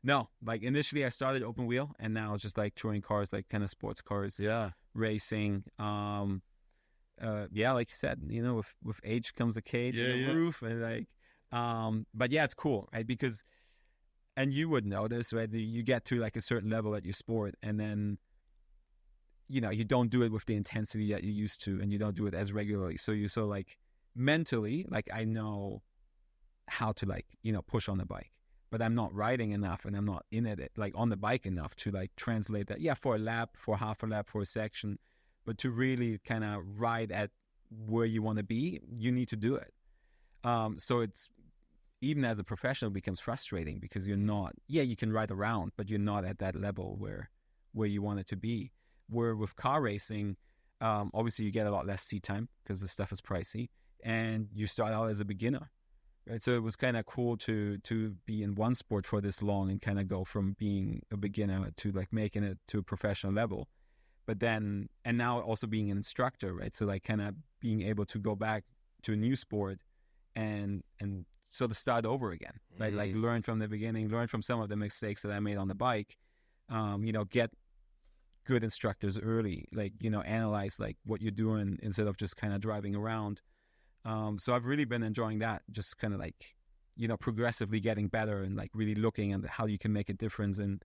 No, like initially I started open wheel and now it's just like touring cars, like kind of sports cars. Yeah. Racing. Yeah, like you said, you know, with age comes a cage and a roof and like, but yeah, it's cool, right? Because, and you would know this, right? You get to like a certain level at your sport and then, you know, you don't do it with the intensity that you used to and you don't do it as regularly. So you so like mentally, like I know how to like, you know, push on the bike, but I'm not riding enough and I'm not in it like on the bike enough to like translate that. Yeah, for a lap, for half a lap, for a section, but to really kind of ride at where you want to be, you need to do it. So it's, even as a professional, it becomes frustrating because you're not, you can ride around, but you're not at that level where you want it to be. Where with car racing, obviously you get a lot less seat time because the stuff is pricey and you start out as a beginner, right? So it was kind of cool to be in one sport for this long and kind of go from being a beginner to like making it to a professional level. But then, and now also being an instructor, right? So like kind of being able to go back to a new sport and sort of start over again, right? Mm-hmm. Like learn from the beginning, learn from some of the mistakes that I made on the bike, you know, get good instructors early, like, you know, analyze like what you're doing instead of just kind of driving around. So I've really been enjoying that, just kind of like, you know, progressively getting better and like really looking at how you can make a difference in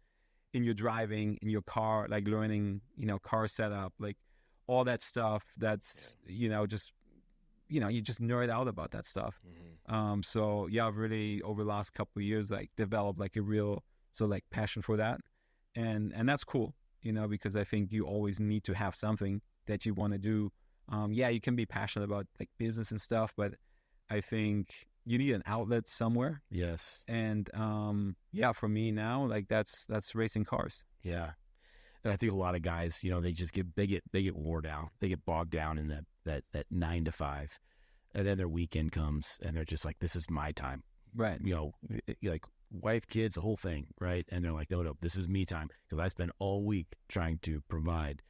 your driving, in your car, like learning, you know, car setup, like all that stuff that's, you know, just, you know, you just nerd out about that stuff. Mm-hmm. So yeah, I've really over the last couple of years, like developed like a real, so like passion for that. And that's cool, you know, because I think you always need to have something that you want to do. Yeah, you can be passionate about like business and stuff, but I think you need an outlet somewhere. Yes. And yeah, for me now, like that's racing cars. Yeah. And I think a lot of guys, you know, they get wore down. They get bogged down in that 9 to 5. And then their weekend comes and they're just like, this is my time. Right. You know, like wife, kids, the whole thing, right? And they're like, no, this is me time because I spend all week trying to provide.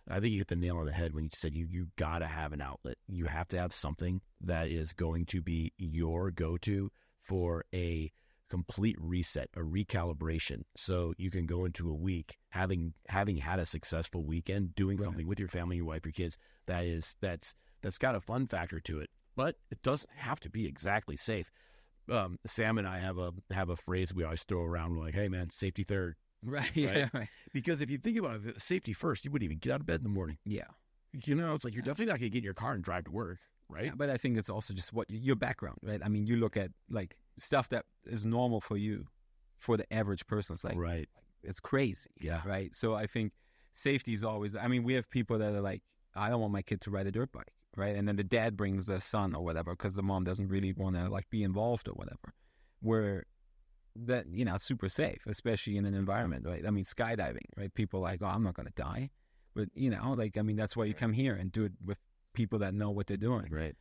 I think you hit the nail on the head when you said you got to have an outlet. You have to have something that is going to be your go-to for a complete reset, a recalibration. So you can go into a week having had a successful weekend, doing something with your family, your wife, your kids, that's got a fun factor to it. But it doesn't have to be exactly safe. Sam and I have a phrase we always throw around. We're like, hey man, safety third. Right. Yeah. Right. Because if you think about it, safety first, you wouldn't even get out of bed in the morning. Yeah. You know, it's like you're definitely not going to get in your car and drive to work, right? Yeah, but I think it's also just what your background, right? I mean, you look at like stuff that is normal for you, for the average person. It's like, right. It's crazy. Yeah. Right. So I think safety is always, I mean, we have people that are like, I don't want my kid to ride a dirt bike. Right. And then the dad brings the son or whatever, because the mom doesn't really want to like be involved or whatever, where that, you know, super safe, especially in an environment, right? I mean, skydiving, right? People are like, oh, I'm not going to die. But, you know, like, I mean, that's why you come here and do it with people that know what they're doing. Right.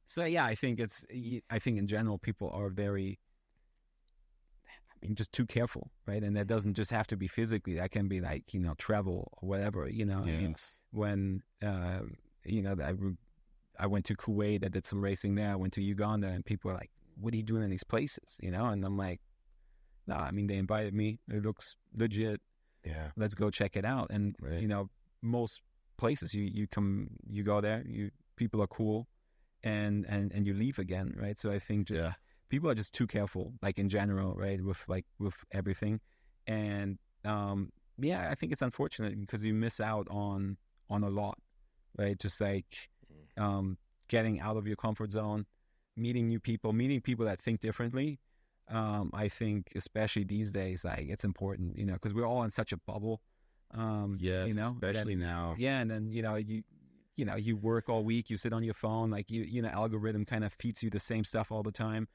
So yeah, I think in general people are very, just too careful, right? And that doesn't just have to be physically. That can be like, travel or whatever, Yes. I mean, when, I went to Kuwait, I did some racing there. I went to Uganda, and people were like, what are you doing in these places? And I'm like, no, I mean, they invited me. It looks legit. Yeah. Let's go check it out. And, Right. most places you go there, people are cool, and you leave again, right? So I think people are just too careful, like in general, right? With everything. And, I think it's unfortunate because you miss out on a lot, right? Just like, getting out of your comfort zone, meeting new people, that think differently. I think especially these days, like it's important, because we're all in such a bubble. Yes. Especially now. Yeah. And then, you work all week, you sit on your phone, like algorithm kind of feeds you the same stuff all the time.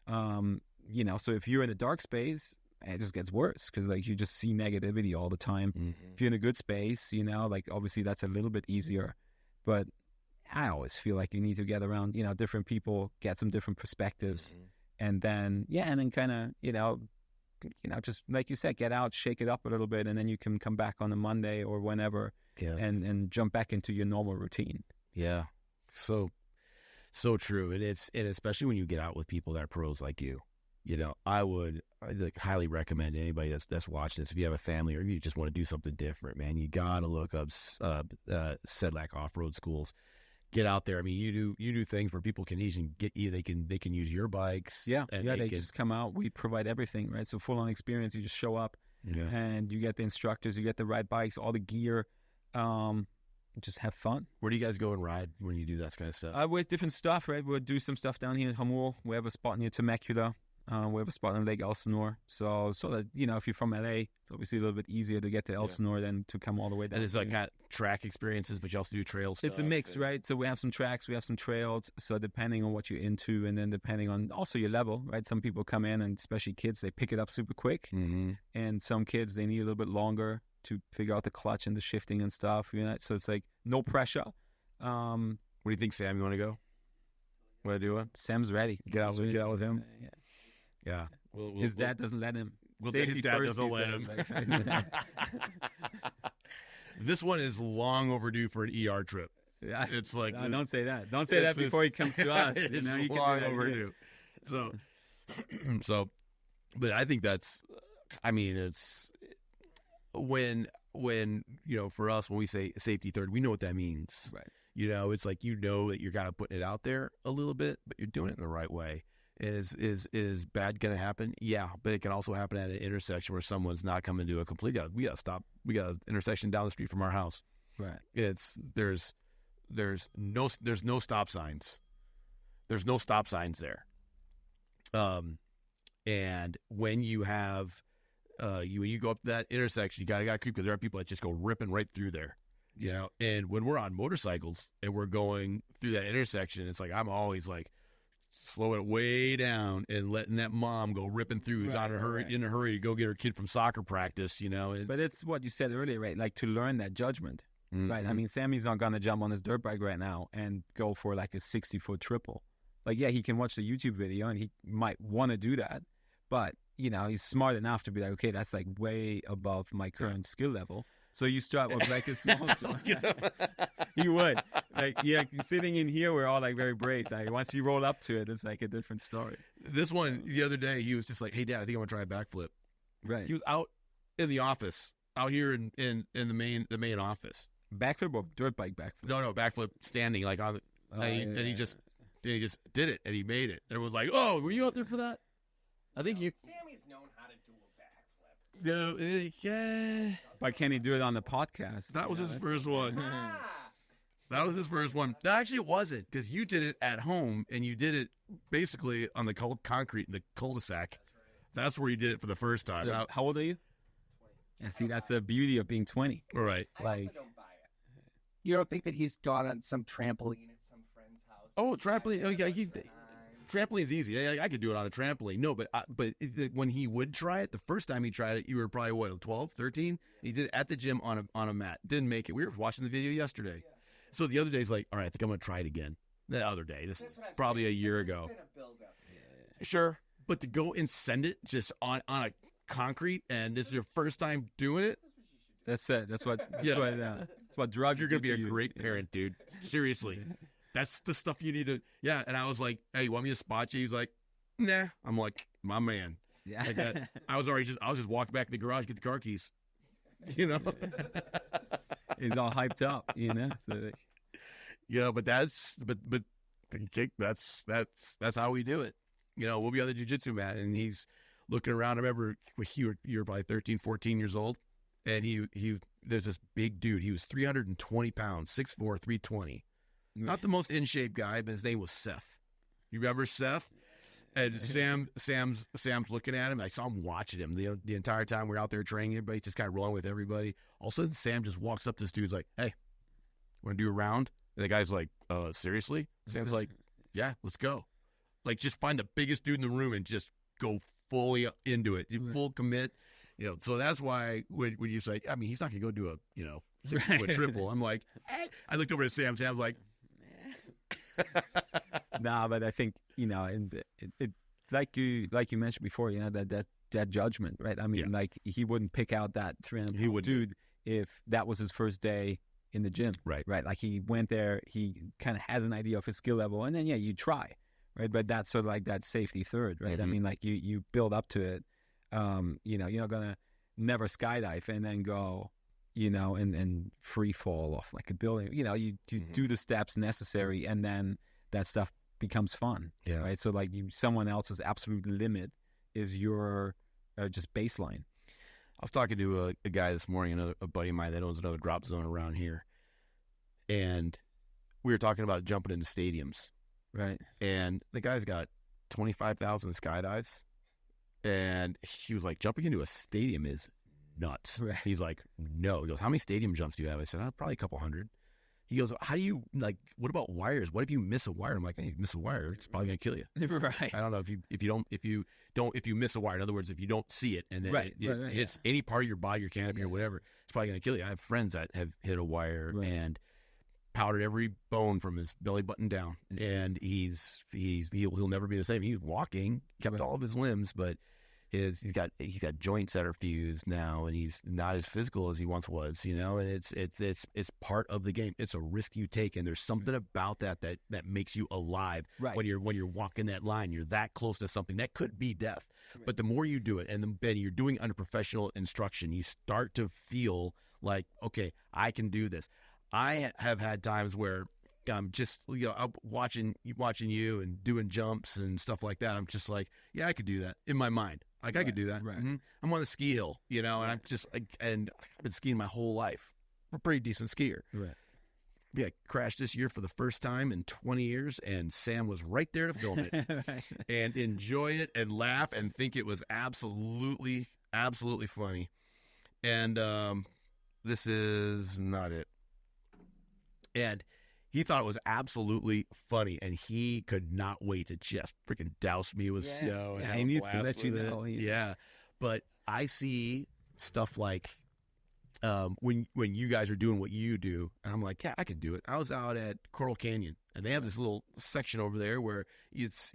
So if you're in a dark space, it just gets worse because like you just see negativity all the time. Mm-hmm. If you're in a good space, like obviously that's a little bit easier, but I always feel like you need to get around, different people, get some different perspectives, and then kind of, just like you said, get out, shake it up a little bit, and then you can come back on a Monday or whenever, and jump back into your normal routine. Yeah, so true, and especially when you get out with people that are pros like you. I'd highly recommend anybody that's watching this, if you have a family or you just want to do something different, man, you gotta look up Sedlak Offroad Schools. Get out there. I mean, you do things where people can even get you. They can use your bikes. Yeah, and they just come out. We provide everything, right? So full on experience. You just show up, and you get the instructors, you get the ride bikes, all the gear. Just have fun. Where do you guys go and ride when you do that kind of stuff? With different stuff, right? We'll do some stuff down here in Hamul. We have a spot near Temecula. We have a spot on Lake Elsinore. So that, if you're from LA, it's obviously a little bit easier to get to Elsinore than to come all the way down. And it's like kind of track experiences, but you also do trail stuff. It's a mix, right? So we have some tracks, we have some trails. So depending on what you're into, and then depending on also your level, right? Some people come in, and especially kids, they pick it up super quick. Mm-hmm. And some kids, they need a little bit longer to figure out the clutch and the shifting and stuff. So it's like no pressure. What do you think, Sam? You want to go? Want to do it? Sam's ready. Get out with him? Yeah. His dad doesn't let him. His dad doesn't let him. This one is long overdue for an ER trip. Yeah. It's like... No, don't say that. Don't say that before he comes to us. It's long overdue. So, but I think that's... I mean, it's... When for us, when we say safety third, we know what that means. Right. It's like, that you're kind of putting it out there a little bit, but you're doing it in the right way. Is bad going to happen? Yeah, but it can also happen at an intersection where someone's not coming to a complete. We got to stop. We got an intersection down the street from our house. Right. There's no stop signs. There's no stop signs there. And when you have when you go up to that intersection, you gotta creep, because there are people that just go ripping right through there. And when we're on motorcycles and we're going through that intersection, it's like I'm always like, slow it way down and letting that mom go ripping through. Who's in a hurry to go get her kid from soccer practice, But it's what you said earlier, right? Like to learn that judgment, right? I mean, Sammy's not going to jump on his dirt bike right now and go for like a 60-foot triple. Like, yeah, he can watch the YouTube video and he might want to do that, but he's smart enough to be like, okay, that's like way above my current skill level. So you start with like a small You would. Like, sitting in here, we're all like very brave. Like once you roll up to it, it's like a different story. This one, the other day, he was just like, hey, Dad, I think I'm going to try a backflip. Right. He was out in the office, out here in the main office. Backflip or dirt bike backflip? No, backflip standing like on the, and he just did it, and he made it. And it was like, oh, were you out there for that? I think you... Sammy's known how to do a backflip. No, yeah. Why can't he do it on the podcast? That was his first one. That was his first one. No, actually, it wasn't, because you did it at home, and you did it basically on the cold concrete in the cul-de-sac. That's where you did it for the first time. So, how old are you? 20. Yeah, see, that's the beauty of being 20. All right. I also don't buy it. You don't think that he's gone on some trampoline at some friend's house? Oh, trampoline. Oh, yeah, trampoline's easy. I could do it on a trampoline. No, but when he would try it, the first time he tried it, you were probably, 12, 13? He did it at the gym on a mat. Didn't make it. We were watching the video yesterday. So the other day's like, all right, I think I'm going to try it again. The other day, this is probably a year ago. Sure. But to go and send it just on a concrete, and this is your first time doing it. That's it. That's what drugs. You're going to be a great parent, dude. Seriously. That's the stuff you need to. Yeah. And I was like, hey, you want me to spot you? He's like, nah. I'm like, my man. Yeah. Like that. I was just walking back to the garage, get the car keys. You know? He's all hyped up, you know? So, yeah, but that's how we do it. You know, we'll be on the jiu-jitsu mat, and he's looking around. I remember you were probably 13, 14 years old, and he there's this big dude. He was 320 pounds, 6'4", 320. Not the most in shape guy, but his name was Seth. You remember Seth? And Sam's looking at him. I saw him watching him the entire time we were out there training. Everybody just kind of rolling with everybody. All of a sudden, Sam just walks up to this dude's like, "Hey, want to do a round?" And the guy's like, seriously? Sam's like, "Yeah, let's go." Like, just find the biggest dude in the room and just go fully into it. Full commit. You know, so that's why when you say, I mean, he's not going to go do a, 6-foot triple. I'm like, I looked over at Sam. Sam's like, nah, but I think, and it like you mentioned before, that judgment, right? I mean, like, he wouldn't pick out that 300 dude if that was his first day in the gym, right? Like, he went there, he kind of has an idea of his skill level, and then you try, right? But that's sort of like that safety third, right? Mm-hmm. I mean, like, you build up to it. You're not gonna never skydive and then go, and free fall off like a building. You mm-hmm. do the steps necessary, and then that stuff becomes fun, right? So, like, someone else's absolute limit is your just baseline. I was talking to a guy this morning, a buddy of mine that owns another drop zone around here, and we were talking about jumping into stadiums, right? And the guy's got 25,000 skydives, and he was like, jumping into a stadium is nuts. Right. He's like, no. He goes, how many stadium jumps do you have? I said, probably a couple hundred. He goes, how do you, like, what about wires? What if you miss a wire? I'm like, hey, you miss a wire, it's probably going to kill you. Right. I don't know if you miss a wire, in other words, if you don't see it and then it hits any part of your body, your canopy or whatever, it's probably going to kill you. I have friends that have hit a wire and powdered every bone from his belly button down, and he'll never be the same. He's walking, kept all of his limbs, but he's got joints that are fused now, and he's not as physical as he once was, and it's part of the game. It's a risk you take, and there's something about that makes you alive. Right. When you're walking that line, you're that close to something that could be death. Right. But the more you do it, and you're doing it under professional instruction, you start to feel like, okay, I can do this. I have had times where I'm just, I'm watching you and doing jumps and stuff like that. I'm just like, yeah, I could do that in my mind. Like, I could do that. Right. Mm-hmm. I'm on the ski hill, and I'm just like, and I've been skiing my whole life. I'm a pretty decent skier. Right. Yeah, crashed this year for the first time in 20 years, and Sam was right there to film it and enjoy it and laugh and think it was absolutely, absolutely funny. And this is not it. And he thought it was absolutely funny, and he could not wait to just freaking douse me with snow. And he needs to let you know. Yeah, but I see stuff like when you guys are doing what you do, and I'm like, yeah, I could do it. I was out at Coral Canyon, and they have this little section over there where it's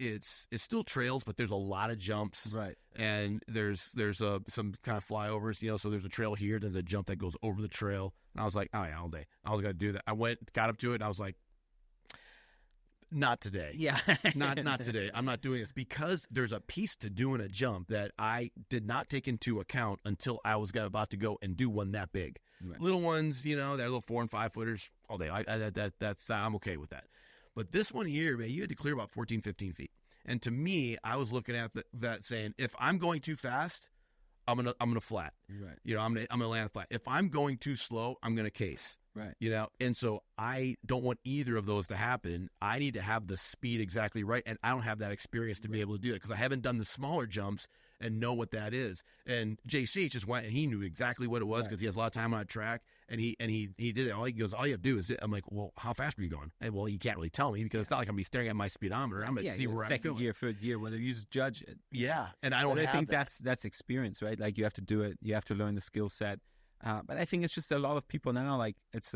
still trails, but there's a lot of jumps, right? And there's some kind of flyovers, so there's a trail here, there's a jump that goes over the trail, and I was like, oh yeah, all day, I was gonna do that. I got up to it, and I was like, not today. Yeah. not today. I'm not doing this, because there's a piece to doing a jump that I did not take into account until I was about to go and do one that big. Right. Little ones, they're little 4 and 5 footers all day. I'm okay with that. But this one here, man, you had to clear about 14, 15 feet. And to me, I was looking at that saying, if I'm going too fast, I'm gonna flat. Right. I'm gonna land flat. If I'm going too slow, I'm gonna case. Right. And so I don't want either of those to happen. I need to have the speed exactly right, and I don't have that experience to be able to do it, because I haven't done the smaller jumps and know what that is. And JC just went, and he knew exactly what it was, because he has a lot of time on a track, and he did it. All you have to do is, I'm like, well, how fast were you going? And well, you can't really tell me, because it's not like I'm gonna be staring at my speedometer. I'm gonna see where I'm going. Second gear, third gear, whether you just judge it. Yeah, and I think that's experience, right? Like, you have to do it. You have to learn the skill set. But I think it's just a lot of people now, like, it's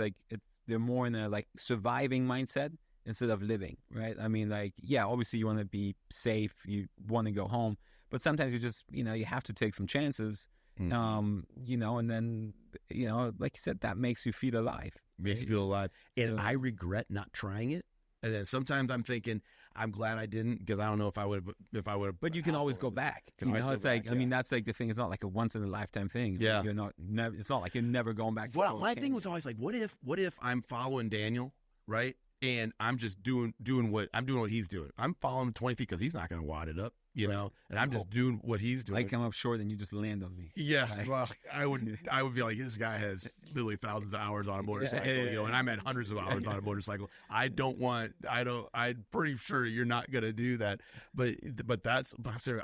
they're more in a like surviving mindset instead of living, right? I mean, like, yeah, obviously you want to be safe, you want to go home, but sometimes you just, you know, you have to take some chances, you know, and then, you know, like you said, that makes you feel alive. Makes you feel alive. And So- I regret not trying it. And then sometimes I'm thinking, I'm glad I didn't, because I don't know if I would have. But you can always go back. Can You always know, go it's like, back, I mean, that's like the thing. It's not like a once in a lifetime thing. Yeah. You're not, it's not like you're never going back. Well, my thing was always like, what if I'm following Daniel, right? And I'm just doing what he's doing. I'm following him 20 feet because he's not going to wad it up, you know. And I'm just doing what he's doing. I come up short and you just land on me. Yeah, well, I would be like, this guy has literally thousands of hours on a motorcycle, you know, and I'm at hundreds of hours on a motorcycle. I'm pretty sure you're not gonna do that, but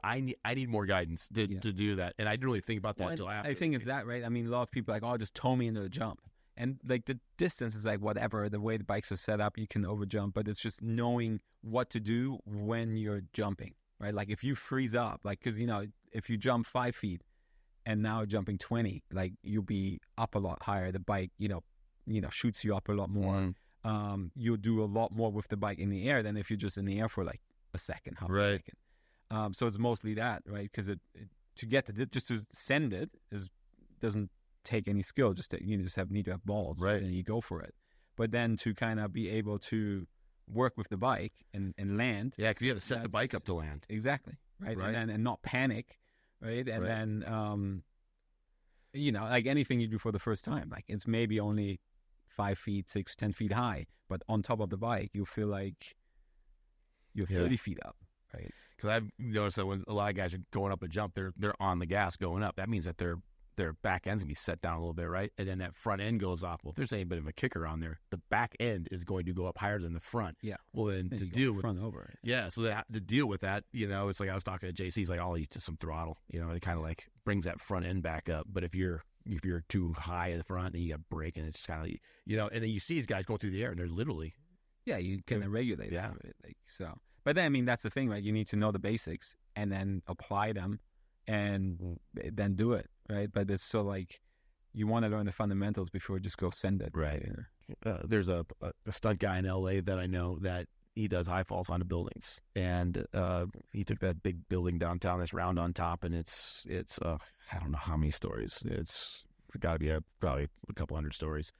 I need more guidance to do that, and I didn't really think about that until after. I think it's that, right? I mean, a lot of people are like, oh, just tow me into a jump. And like the distance is like whatever, the way the bikes are set up, you can overjump, but it's just knowing what to do when you're jumping, right? Like if you freeze up, like, cause you know, if you jump 5 feet and now jumping 20, like you'll be up a lot higher. The bike, you know, shoots you up a lot more. You'll do a lot more with the bike in the air than if you're just in the air for like a second, half a second. So it's mostly that, right? Cause to get just to send it doesn't take any skill, you just need to have balls, right? And you go for it. But then to kind of be able to work with the bike and land, because you have to set the bike up to land, exactly, right? And not panic, right? And then you know, like anything you do for the first time, like it's maybe only 5 feet, 6, 10 feet high, but on top of the bike, you feel like you're 30 feet up, right? Because I've noticed that when a lot of guys are going up a jump, they're on the gas going up. That means that their back end's gonna be set down a little bit, right? And then that front end goes off. Well, if there's any bit of a kicker on there, the back end is going to go up higher than the front. Yeah. Well, then to deal with front over. Yeah. So to deal with that, you know, it's like I was talking to JC. He's like, I'll eat just some throttle, you know, and it kind of like brings that front end back up. But if you're too high at the front, then you got brake, and it's just kind of, you know, and then you see these guys going through the air, and they're literally. Yeah, you can regulate it, like so. But then, I mean, that's the thing, right? You need to know the basics and then apply them, and then do it, right? But it's so like you want to learn the fundamentals before you just go send it, right? There's a stunt guy in LA that I know that he does high falls onto buildings, and he took that big building downtown that's round on top, and it's I don't know how many stories. It's got to be probably a couple hundred stories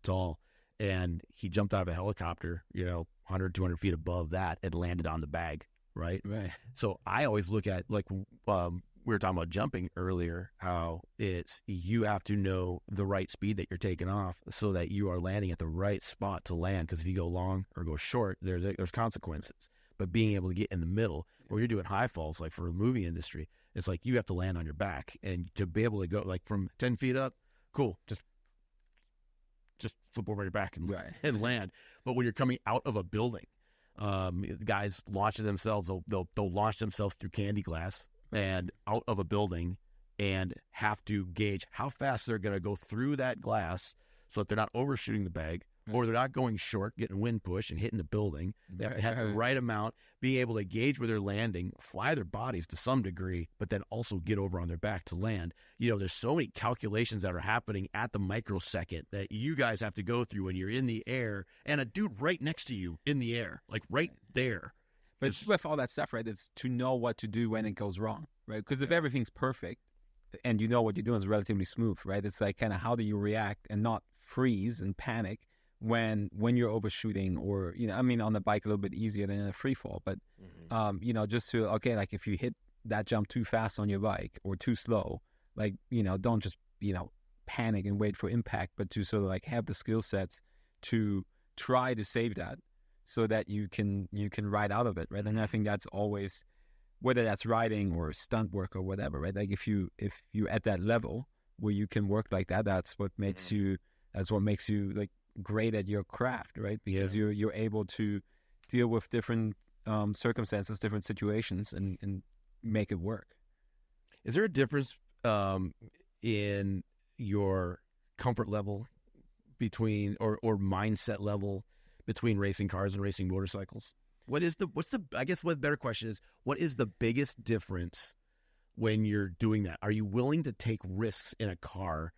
tall. And he jumped out of a helicopter, you know, 100, 200 feet above that, and landed on the bag, right? Right. So I always look at, like, we were talking about jumping earlier, how you have to know the right speed that you're taking off so that you are landing at the right spot to land. Because if you go long or go short, there's consequences. But being able to get in the middle, where you're doing high falls, like for the movie industry, it's like you have to land on your back. And to be able to go, like, from 10 feet up, cool, just flip over your back and land. But when you're coming out of a building, guys launching themselves, they'll launch themselves through candy glass and out of a building, and have to gauge how fast they're going to go through that glass so that they're not overshooting the bag, or they're not going short, getting wind push and hitting the building. They have to have the right amount, being able to gauge where they're landing, fly their bodies to some degree, but then also get over on their back to land. You know, there's so many calculations that are happening at the microsecond that you guys have to go through when you're in the air, and a dude right next to you in the air, like right there. But with all that stuff, right, it's to know what to do when it goes wrong, right? Because if everything's perfect and you know what you're doing is relatively smooth, right? It's like kind of how do you react and not freeze and panic when you're overshooting, or, you know, I mean, on the bike a little bit easier than in a free fall, but you know, just to, okay, like if you hit that jump too fast on your bike or too slow, like, you know, don't just, you know, panic and wait for impact, but to sort of like have the skill sets to try to save that so that you can ride out of it, right? And I think that's always, whether that's riding or stunt work or whatever, right? Like if you're at that level where you can work like that, that's what makes you like great at your craft, right? Because you're able to deal with different circumstances, different situations, and make it work. Is there a difference in your comfort level between or mindset level between racing cars and racing motorcycles? I guess what the better question is, what is the biggest difference when you're doing that? Are you willing to take risks in a car,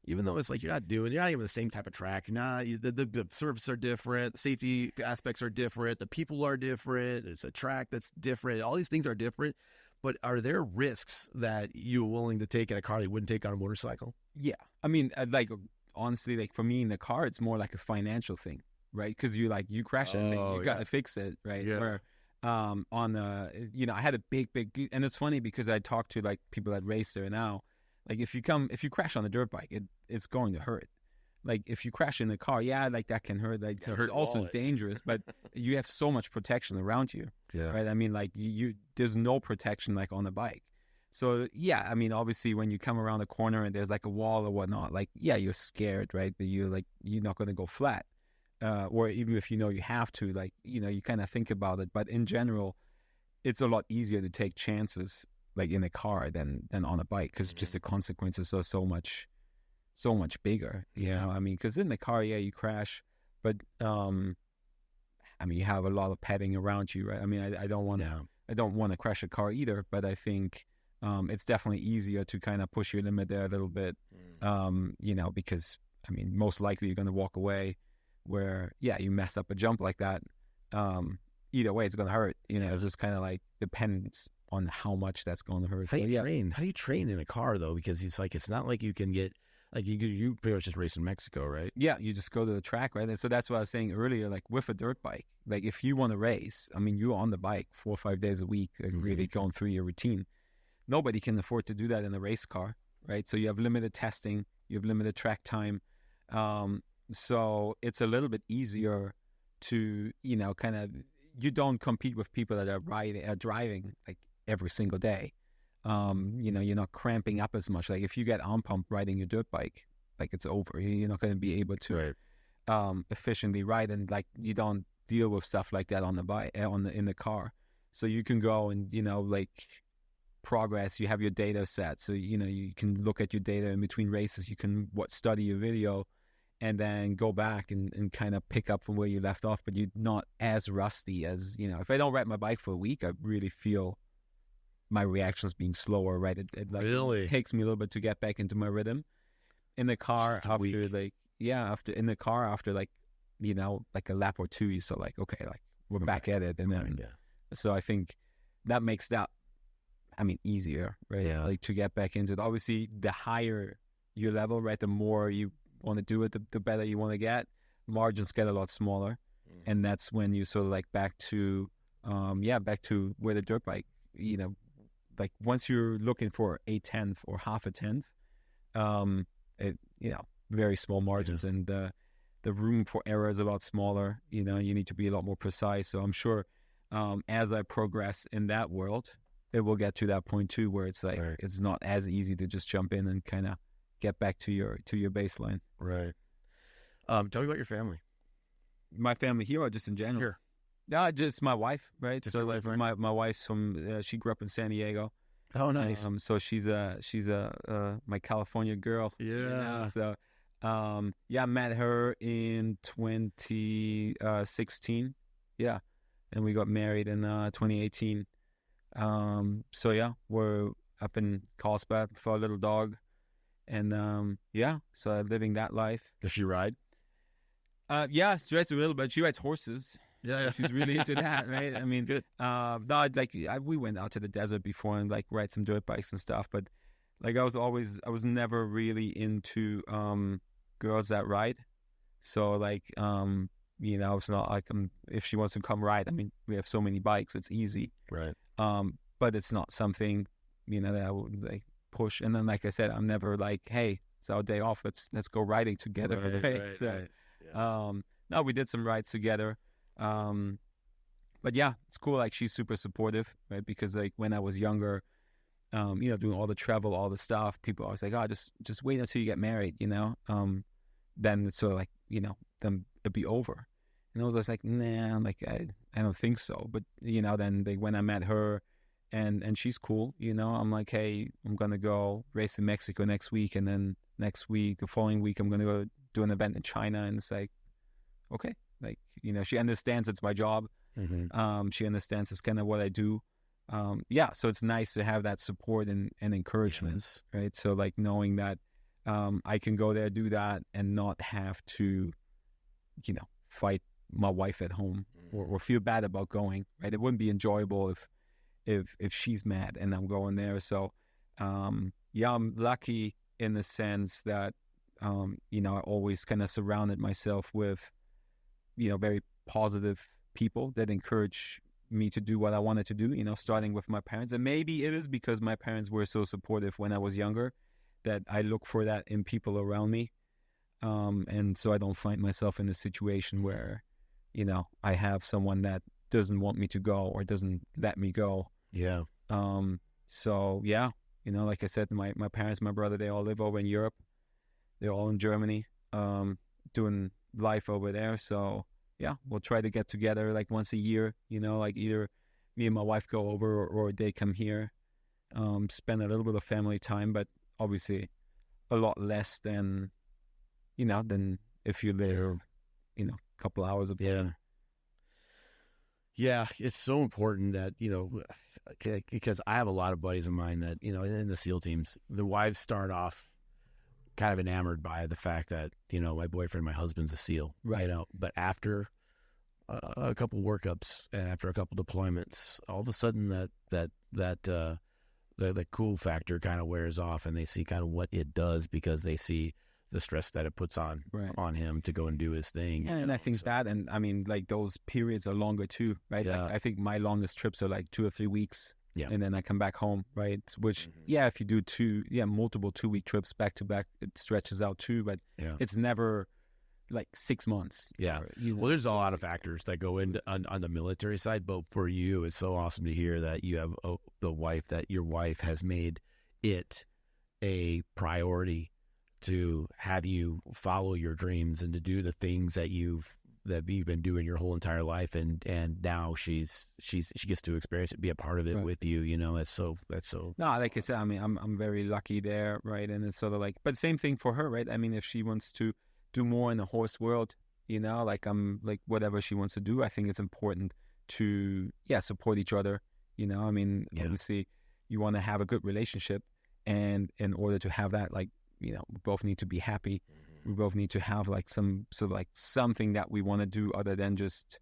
even though it's like you're not even the same type of track. The surfaces are different, the safety aspects are different, the people are different, it's a track that's different, all these things are different. But are there risks that you're willing to take in a car that you wouldn't take on a motorcycle? Yeah. I mean, like, honestly, like for me in the car, it's more like a financial thing, right? Because you crash it, you got to fix it, right? Yeah. Where I had a big, and it's funny because I talk to like people that race there now. Like if you crash on a dirt bike, it's going to hurt. Like if you crash in the car, yeah, like that can hurt. Like it's also dangerous, but you have so much protection around you, right? I mean, like there's no protection like on the bike. So yeah, I mean, obviously when you come around the corner and there's like a wall or whatnot, like yeah, you're scared, right? That you're not going to go flat, or even if you know you have to, like you kind of think about it. But in general, it's a lot easier to take chances like in a car than on a bike because just the consequences are so much bigger. I mean, because in the car, yeah, you crash, but I mean, you have a lot of padding around you, right? I mean, I don't want to crash a car either, but I think it's definitely easier to kind of push your limit there a little bit, because I mean, most likely you're going to walk away where, yeah, you mess up a jump like that. Either way, it's going to hurt. It's just kind of like depends on how much that's going to hurt. How do you train in a car though? Because it's not like you can get. Like you pretty much just race in Mexico, right? Yeah, you just go to the track, right? And so that's what I was saying earlier, like with a dirt bike. Like if you want to race, I mean, you're on the bike 4 or 5 days a week, like really going through your routine. Nobody can afford to do that in a race car, right? So you have limited testing, you have limited track time. So it's a little bit easier to, you don't compete with people that are driving like every single day. You're not cramping up as much. Like if you get arm pump riding your dirt bike, like it's over. You're not going to be able to efficiently ride, and like you don't deal with stuff like that on the bike in the car. So you can go and like progress. You have your data set, so you can look at your data in between races. You can study your video, and then go back and kind of pick up from where you left off. But you're not as rusty as If I don't ride my bike for a week, I really feel my reactions being slower, right? It really takes me a little bit to get back into my rhythm. In the car after like a lap or two, you still like, okay, like we're back at it. And then, so I think that makes that, I mean, easier, right? Yeah. Like to get back into it. Obviously, the higher your level, right, the more you want to do it, the better you want to get. Margins get a lot smaller. And that's when you sort of like back to where the dirt bike, like once you're looking for a tenth or half a tenth, very small margins, and the room for error is a lot smaller. You need to be a lot more precise. So I'm sure as I progress in that world, it will get to that point too, where it's like it's not as easy to just jump in and kind of get back to your baseline. Right. Tell me about your family. My family here, or just in general? Here. No, just my wife, right? Just so your wife, right? my wife's from she grew up in San Diego. Oh, nice. So she's my California girl. Yeah. So I met her in 2016. Yeah, and we got married in 2018. So yeah, we're up in Carlsbad for a little dog, and so living that life. Does she ride? Yeah, she rides a little bit. She rides horses. Yeah, she's really into that, right? I mean, good. We went out to the desert before and like ride some dirt bikes and stuff, but like I was never really into girls that ride. So like it's not like if she wants to come ride, I mean, we have so many bikes, it's easy, right? But it's not something that I would like push. And then like I said, I'm never like, hey, it's our day off, let's go riding together. Right? Yeah. No, we did some rides together. But yeah, it's cool. Like she's super supportive, right? Because like when I was younger, doing all the travel, all the stuff, people always like, oh, just wait until you get married, then it's sort of like, then it'll be over. And I was just like, nah, I'm like, I don't think so. But, then when I met her and she's cool, I'm like, hey, I'm going to go race in Mexico next week. And then next week, the following week, I'm going to go do an event in China. And it's like, okay. Like, she understands it's my job. Mm-hmm. She understands it's kind of what I do. So it's nice to have that support and encouragement, right? So like knowing that I can go there, do that, and not have to, fight my wife at home or feel bad about going, right? It wouldn't be enjoyable if she's mad and I'm going there. So, I'm lucky in the sense that, I always kind of surrounded myself with, very positive people that encourage me to do what I wanted to do, starting with my parents. And maybe it is because my parents were so supportive when I was younger that I look for that in people around me. And so I don't find myself in a situation where, I have someone that doesn't want me to go or doesn't let me go. Yeah. So yeah, like I said, my parents, my brother, they all live over in Europe. They're all in Germany, doing life over there. So yeah, we'll try to get together like once a year, like either me and my wife go over or they come here, spend a little bit of family time, but obviously a lot less than if you live, a couple hours apart. Yeah. Yeah, it's so important that, because I have a lot of buddies of mine that, in the SEAL teams, the wives start off kind of enamored by the fact that, my boyfriend, my husband's a SEAL, right? But after a couple workups and after a couple deployments, all of a sudden the cool factor kind of wears off, and they see kind of what it does because they see the stress that it puts on him to go and do his thing. And I think that, and I mean, like those periods are longer too, right? Yeah. Like, I think my longest trips are like 2 or 3 weeks. Yeah. And then I come back home, right? Which, if you do multiple 2-week trips back to back, it stretches out too, but it's never like 6 months. Yeah. Well, there's a lot of factors that go into on the military side, but for you, it's so awesome to hear that you have your wife has made it a priority to have you follow your dreams and to do the things that you've been doing your whole entire life, and now she gets to experience it, be a part of it with you. That's so. No, like I said, I mean, I'm very lucky there, right? And it's sort of like, but same thing for her, right? I mean, if she wants to do more in the horse world, like I'm like whatever she wants to do, I think it's important to support each other. I mean, obviously you want to have a good relationship, and in order to have that, like, we both need to be happy. We both need to have like some sort of like something that we want to do other than just,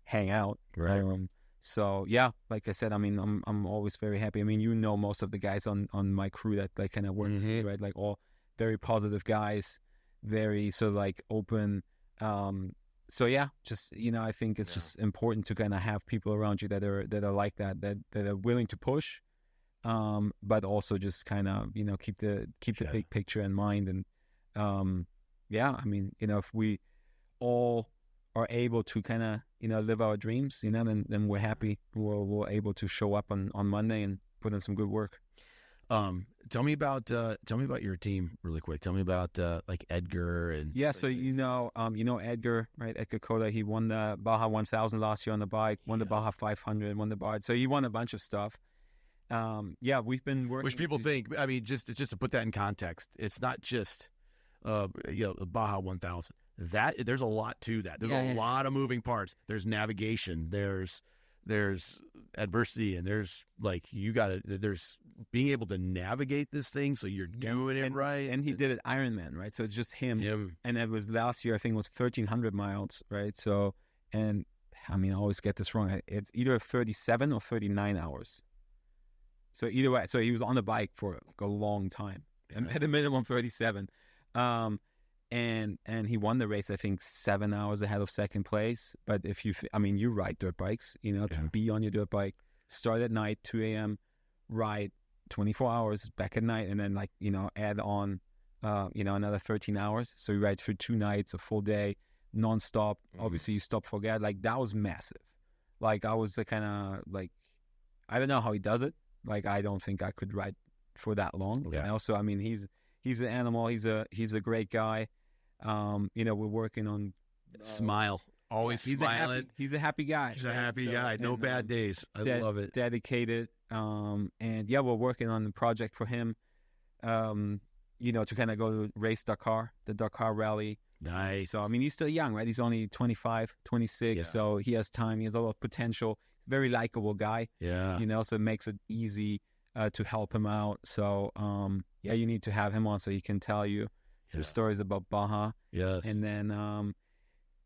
hang out. Right. So yeah, like I said, I mean, I'm always very happy. I mean, most of the guys on my crew that like kind of work with me, right? Like all very positive guys, very sort of like open. So yeah, just, I think it's just important to kind of have people around you that are like that are willing to push. But also just kind of, keep the big picture in mind. And, I mean, if we all are able to kind of, live our dreams, then we're happy. We're able to show up on Monday and put in some good work. Tell me about your team really quick. Tell me about, like Edgar and. Yeah. So, Edgar, right? Edgar Coda, he won the Baja 1000 last year on the bike, won the Baja 500, won the Baja. So he won a bunch of stuff. We've been working. Which people think, I mean, just to put that in context, it's not just, the Baja 1000. There's a lot to that. There's a lot of moving parts. There's navigation. There's adversity, and there's like there's being able to navigate this thing so you're doing it right. And he did it Ironman, right? So it's just him. And it was last year, I think it was 1,300 miles, right? So, and I mean, I always get this wrong. It's either 37 or 39 hours. So either way, so he was on the bike for like a long time, and at a minimum 37. And he won the race, I think 7 hours ahead of second place. But you ride dirt bikes, to be on your dirt bike, start at night, 2 a.m., ride 24 hours back at night, and then add on, another 13 hours. So you ride for 2 nights, a full day, nonstop. Obviously you stop for gas. Like that was massive. Like I was kind of like, I don't know how he does it. Like I don't think I could ride for that long. Yeah. And also, I mean, he's an animal. He's a great guy. We're working on smile. Always smiling. He's a happy guy. He's a happy guy. No bad days. I love it. Dedicated. We're working on the project for him. To kind of go to race Dakar, the Dakar rally. Nice. So I mean, he's still young, right? He's only 25, 26. Yeah. So he has time. He has a lot of potential. He's a very likable guy. Yeah. So it makes it easy to help him out. So yeah, you need to have him on so he can tell you some stories about Baja. Yes. And then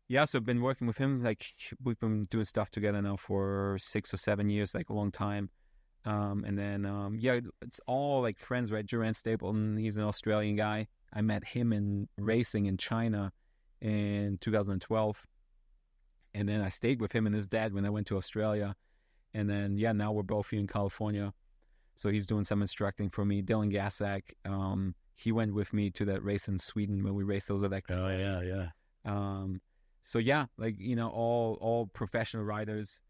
yeah, so I've been working with him. Like we've been doing stuff together now for 6 or 7 years, like a long time. And then yeah, it's all like friends, right? Durant Stapleton, he's an Australian guy. I met him in racing in China in 2012. And then I stayed with him and his dad when I went to Australia. And then, yeah, now we're both here in California. So he's doing some instructing for me. Dylan Gasak, he went with me to that race in Sweden when we raced those electric Oh, yeah, yeah. So, yeah, like, you know, all professional riders,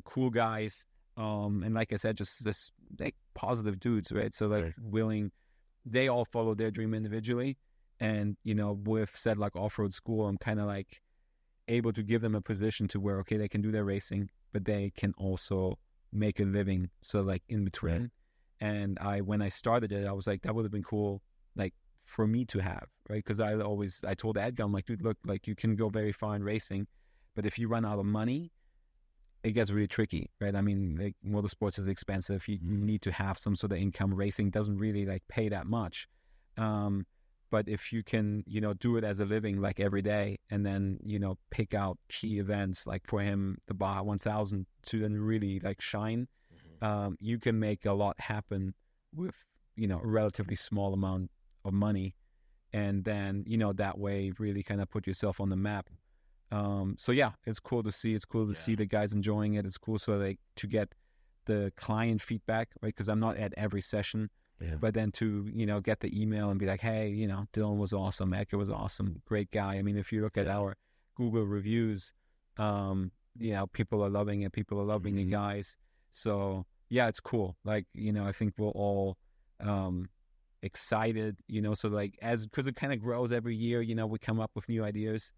cool guys. And like I said, just this like positive dudes, right? So like willing, they all follow their dream individually. And, you know, with Sedlak Offroad School, I'm kind of like able to give them a position to where, okay, they can do their racing, but they can also make a living. So like in between. Right. And when I started it, I was like, that would have been cool, like for me to have, right? Because I told Edgar, I'm like, dude, look, like you can go very far in racing, but if you run out of money, it gets really tricky, right? I mean, like motorsports is expensive. You need to have some sort of income. Racing doesn't really like pay that much. But if you can, you know, do it as a living, like every day, and then, you know, pick out key events, like for him, the Baja 1000 to then really like shine, you can make a lot happen with, you know, a relatively small amount of money. And then, you know, that way really kind of put yourself on the map. So yeah, it's cool to see. It's cool to see the guys enjoying it. It's cool to get the client feedback, right? Because I'm not at every session, but then to, you know, get the email and be like, hey, you know, Dylan was awesome. Edgar was awesome. Great guy. I mean, if you look at our Google reviews, you know, people are loving it. People are loving the guys. So yeah, it's cool. Like, you know, I think we're all, excited, you know, so like because it kind of grows every year, you know, we come up with new ideas.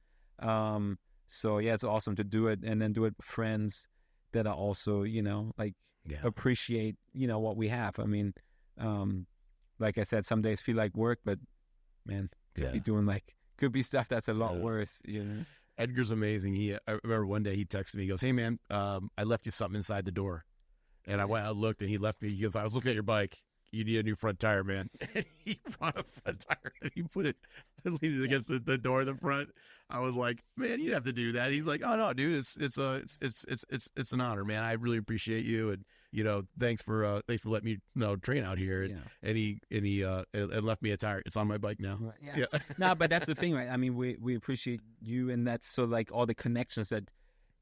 So yeah, it's awesome to do it and then do it with friends that are also, you know, like appreciate, you know, what we have. I mean, like I said, some days feel like work, but man, could be stuff that's a lot worse, you know. Edgar's amazing. I remember one day he texted me, he goes, hey man, I left you something inside the door. And I went out and looked and he left me, he goes, I was looking at your bike. You need a new front tire, man. And he brought a front tire and he put it, leaned it against the door in the front. I was like, man, you have to do that. He's like, oh no, dude, it's an honor, man. I really appreciate you, and you know, thanks for letting me, you know, train out here. And he left me a tire. It's on my bike now. Right, yeah. No, but that's the thing, right? I mean, we appreciate you, and that's so like all the connections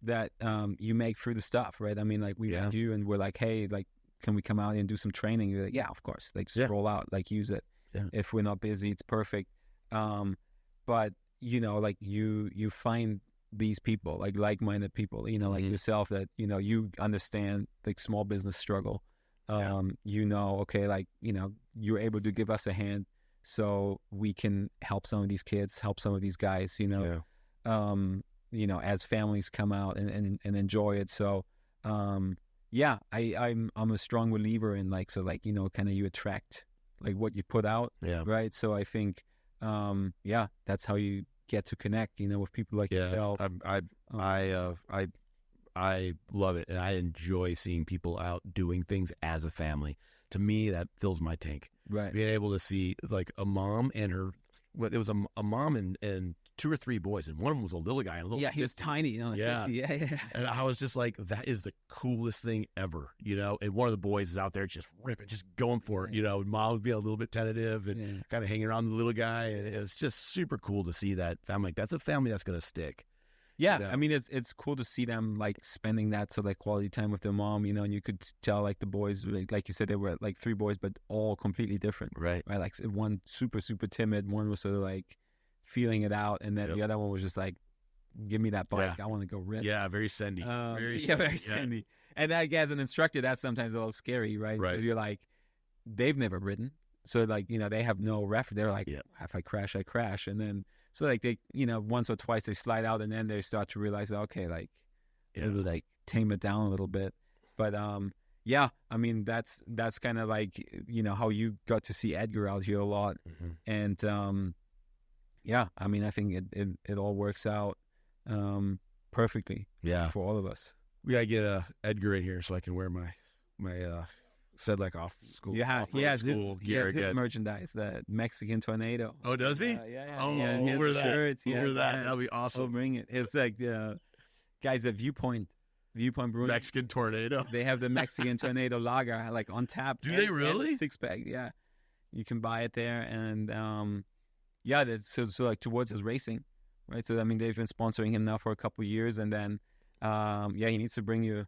that you make through the stuff, right? I mean, like we met you, and we're like, hey, like, can we come out and do some training? You're like, yeah, of course. Like, just roll out, like, use it. Yeah. If we're not busy, it's perfect. But, you know, like, you find these people, like-minded people, you know, like yourself that, you know, you understand, like, small business struggle. You know, okay, like, you know, you're able to give us a hand so we can help some of these kids, help some of these guys, you know, you know, as families come out and enjoy it. So, yeah, I'm a strong believer in like, so like, you know, kind of you attract like what you put out, right? So I think, that's how you get to connect, you know, with people like yourself. I love it, and I enjoy seeing people out doing things as a family. To me, that fills my tank. Right, being able to see like a mom and her. Well, it was a mom and 2 or 3 boys, and one of them was a little guy. He was tiny, you know, like 50. Yeah. And I was just like, that is the coolest thing ever, you know. And one of the boys is out there just ripping, just going for it, you know. Mom was being a little bit tentative and kind of hanging around the little guy, and it was just super cool to see that family. Like, that's a family that's going to stick. Yeah, you know? I mean, it's cool to see them like spending that sort of like quality time with their mom, you know. And you could tell like the boys, like you said, they were like 3 boys, but all completely different, right? Like one super timid, one was sort of like feeling it out, and then the other one was just like, give me that bike, I want to go rip. Very sendy. Very sendy. And like, as an instructor, that's sometimes a little scary, right? Because you're like, they've never ridden, so like, you know, they have no ref. They're like, if I crash, I crash. And then so like they, you know, once or twice they slide out, and then they start to realize, okay, like maybe like tame it down a little bit. But I mean, that's kind of like, you know, how you got to see Edgar out here a lot. And I mean, I think it all works out perfectly for all of us. We gotta get Edgar in here so I can wear my Sedlak off school. Yeah, Offroad he has school his, gear his again. merchandise, the Mexican tornado. Oh, does he? Yeah. Oh, he has we'll wear the that. shirts, We'll wear that. That'll be We'll awesome. bring it. It's like the guys at Viewpoint Brewing. Mexican tornado. They have the Mexican tornado lager like on tap. Do they really? 6-pack, yeah. You can buy it there, and yeah, that's so like towards his racing, right? So I mean, they've been sponsoring him now for a couple of years, and then yeah, he needs to bring you.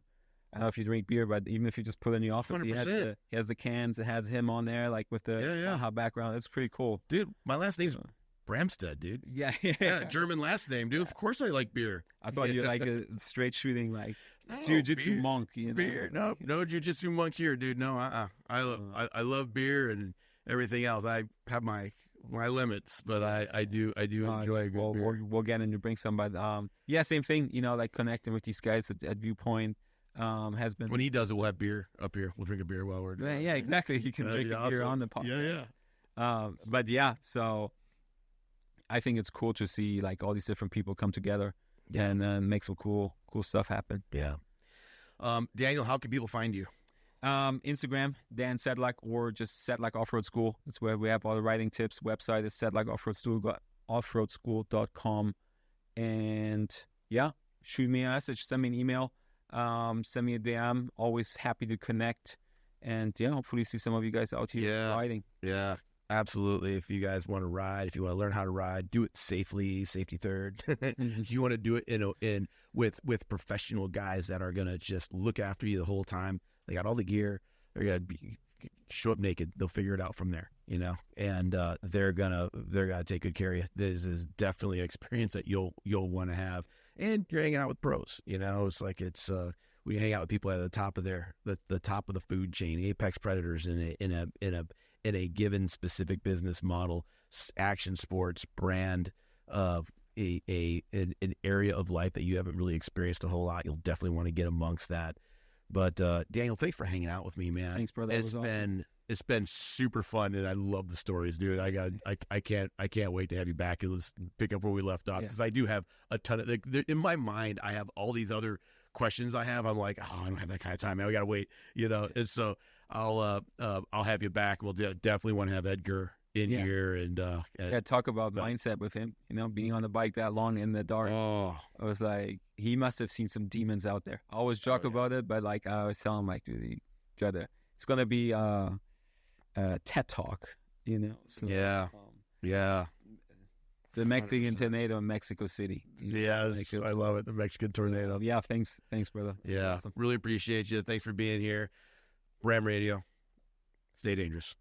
I don't know if you drink beer, but even if you just put it in the office, he 100%. has the cans. It has him on there, like with the Baja background. It's pretty cool, Dude, my last name's Bramstead, dude. Yeah, German last name, dude. Of course I like beer. I thought you were like a straight shooting, like No, jiu-jitsu beer. monk. You know? Beer. No jiu-jitsu monk here, dude. No, I love beer and everything else. I have my limits, but I do enjoy a good beer. We'll get in to bring some, but yeah, same thing. You know, like connecting with these guys at Viewpoint has been. When he does it, we'll have beer up here. We'll drink a beer while we're doing it. Yeah, exactly. You can That'd drink be a beer awesome. on the podcast. Yeah. But yeah, so I think it's cool to see like all these different people come together and make some cool stuff happen. Yeah. Daniel, how can people find you? Instagram, Dan Sedlak, or just Sedlak Offroad School. That's where we have all the riding tips. Website is sedlakoffroadschool.com. And yeah, shoot me a message, send me an email, send me a DM. Always happy to connect. And yeah, hopefully see some of you guys out here riding. Yeah, absolutely. If you guys want to ride, if you want to learn how to ride, do it safely, safety third. You want to do it with professional guys that are gonna just look after you the whole time. They got all the gear. They're gonna show up naked. They'll figure it out from there, you know. And they're gonna take good care of you. This is definitely an experience that you'll want to have. And you're hanging out with pros, you know. It's like we hang out with people at the top of the top of the food chain, apex predators in a given specific business model, action sports brand of an area of life that you haven't really experienced a whole lot. You'll definitely want to get amongst that. But Daniel, thanks for hanging out with me, man. Thanks, brother. It's been super fun, and I love the stories, dude. I can't wait to have you back and let's pick up where we left off, because I do have a ton of in my mind. I have all these other questions I have. I'm like, I don't have that kind of time, man. We gotta wait, you know. And so I'll have you back. We'll definitely want to have Edgar in here and talk about mindset with him. You know, being on the bike that long in the dark. Oh, I was like, he must have seen some demons out there. I always joke about it, but like I always tell him, like, dude, you gotta. It's gonna be a TED Talk, you know. So, yeah. The Mexican tornado in Mexico City. Yes, I love it. The Mexican tornado. Yeah, thanks, brother. Yeah, Awesome. Really appreciate you. Thanks for being here. BramRadio. Stay dangerous.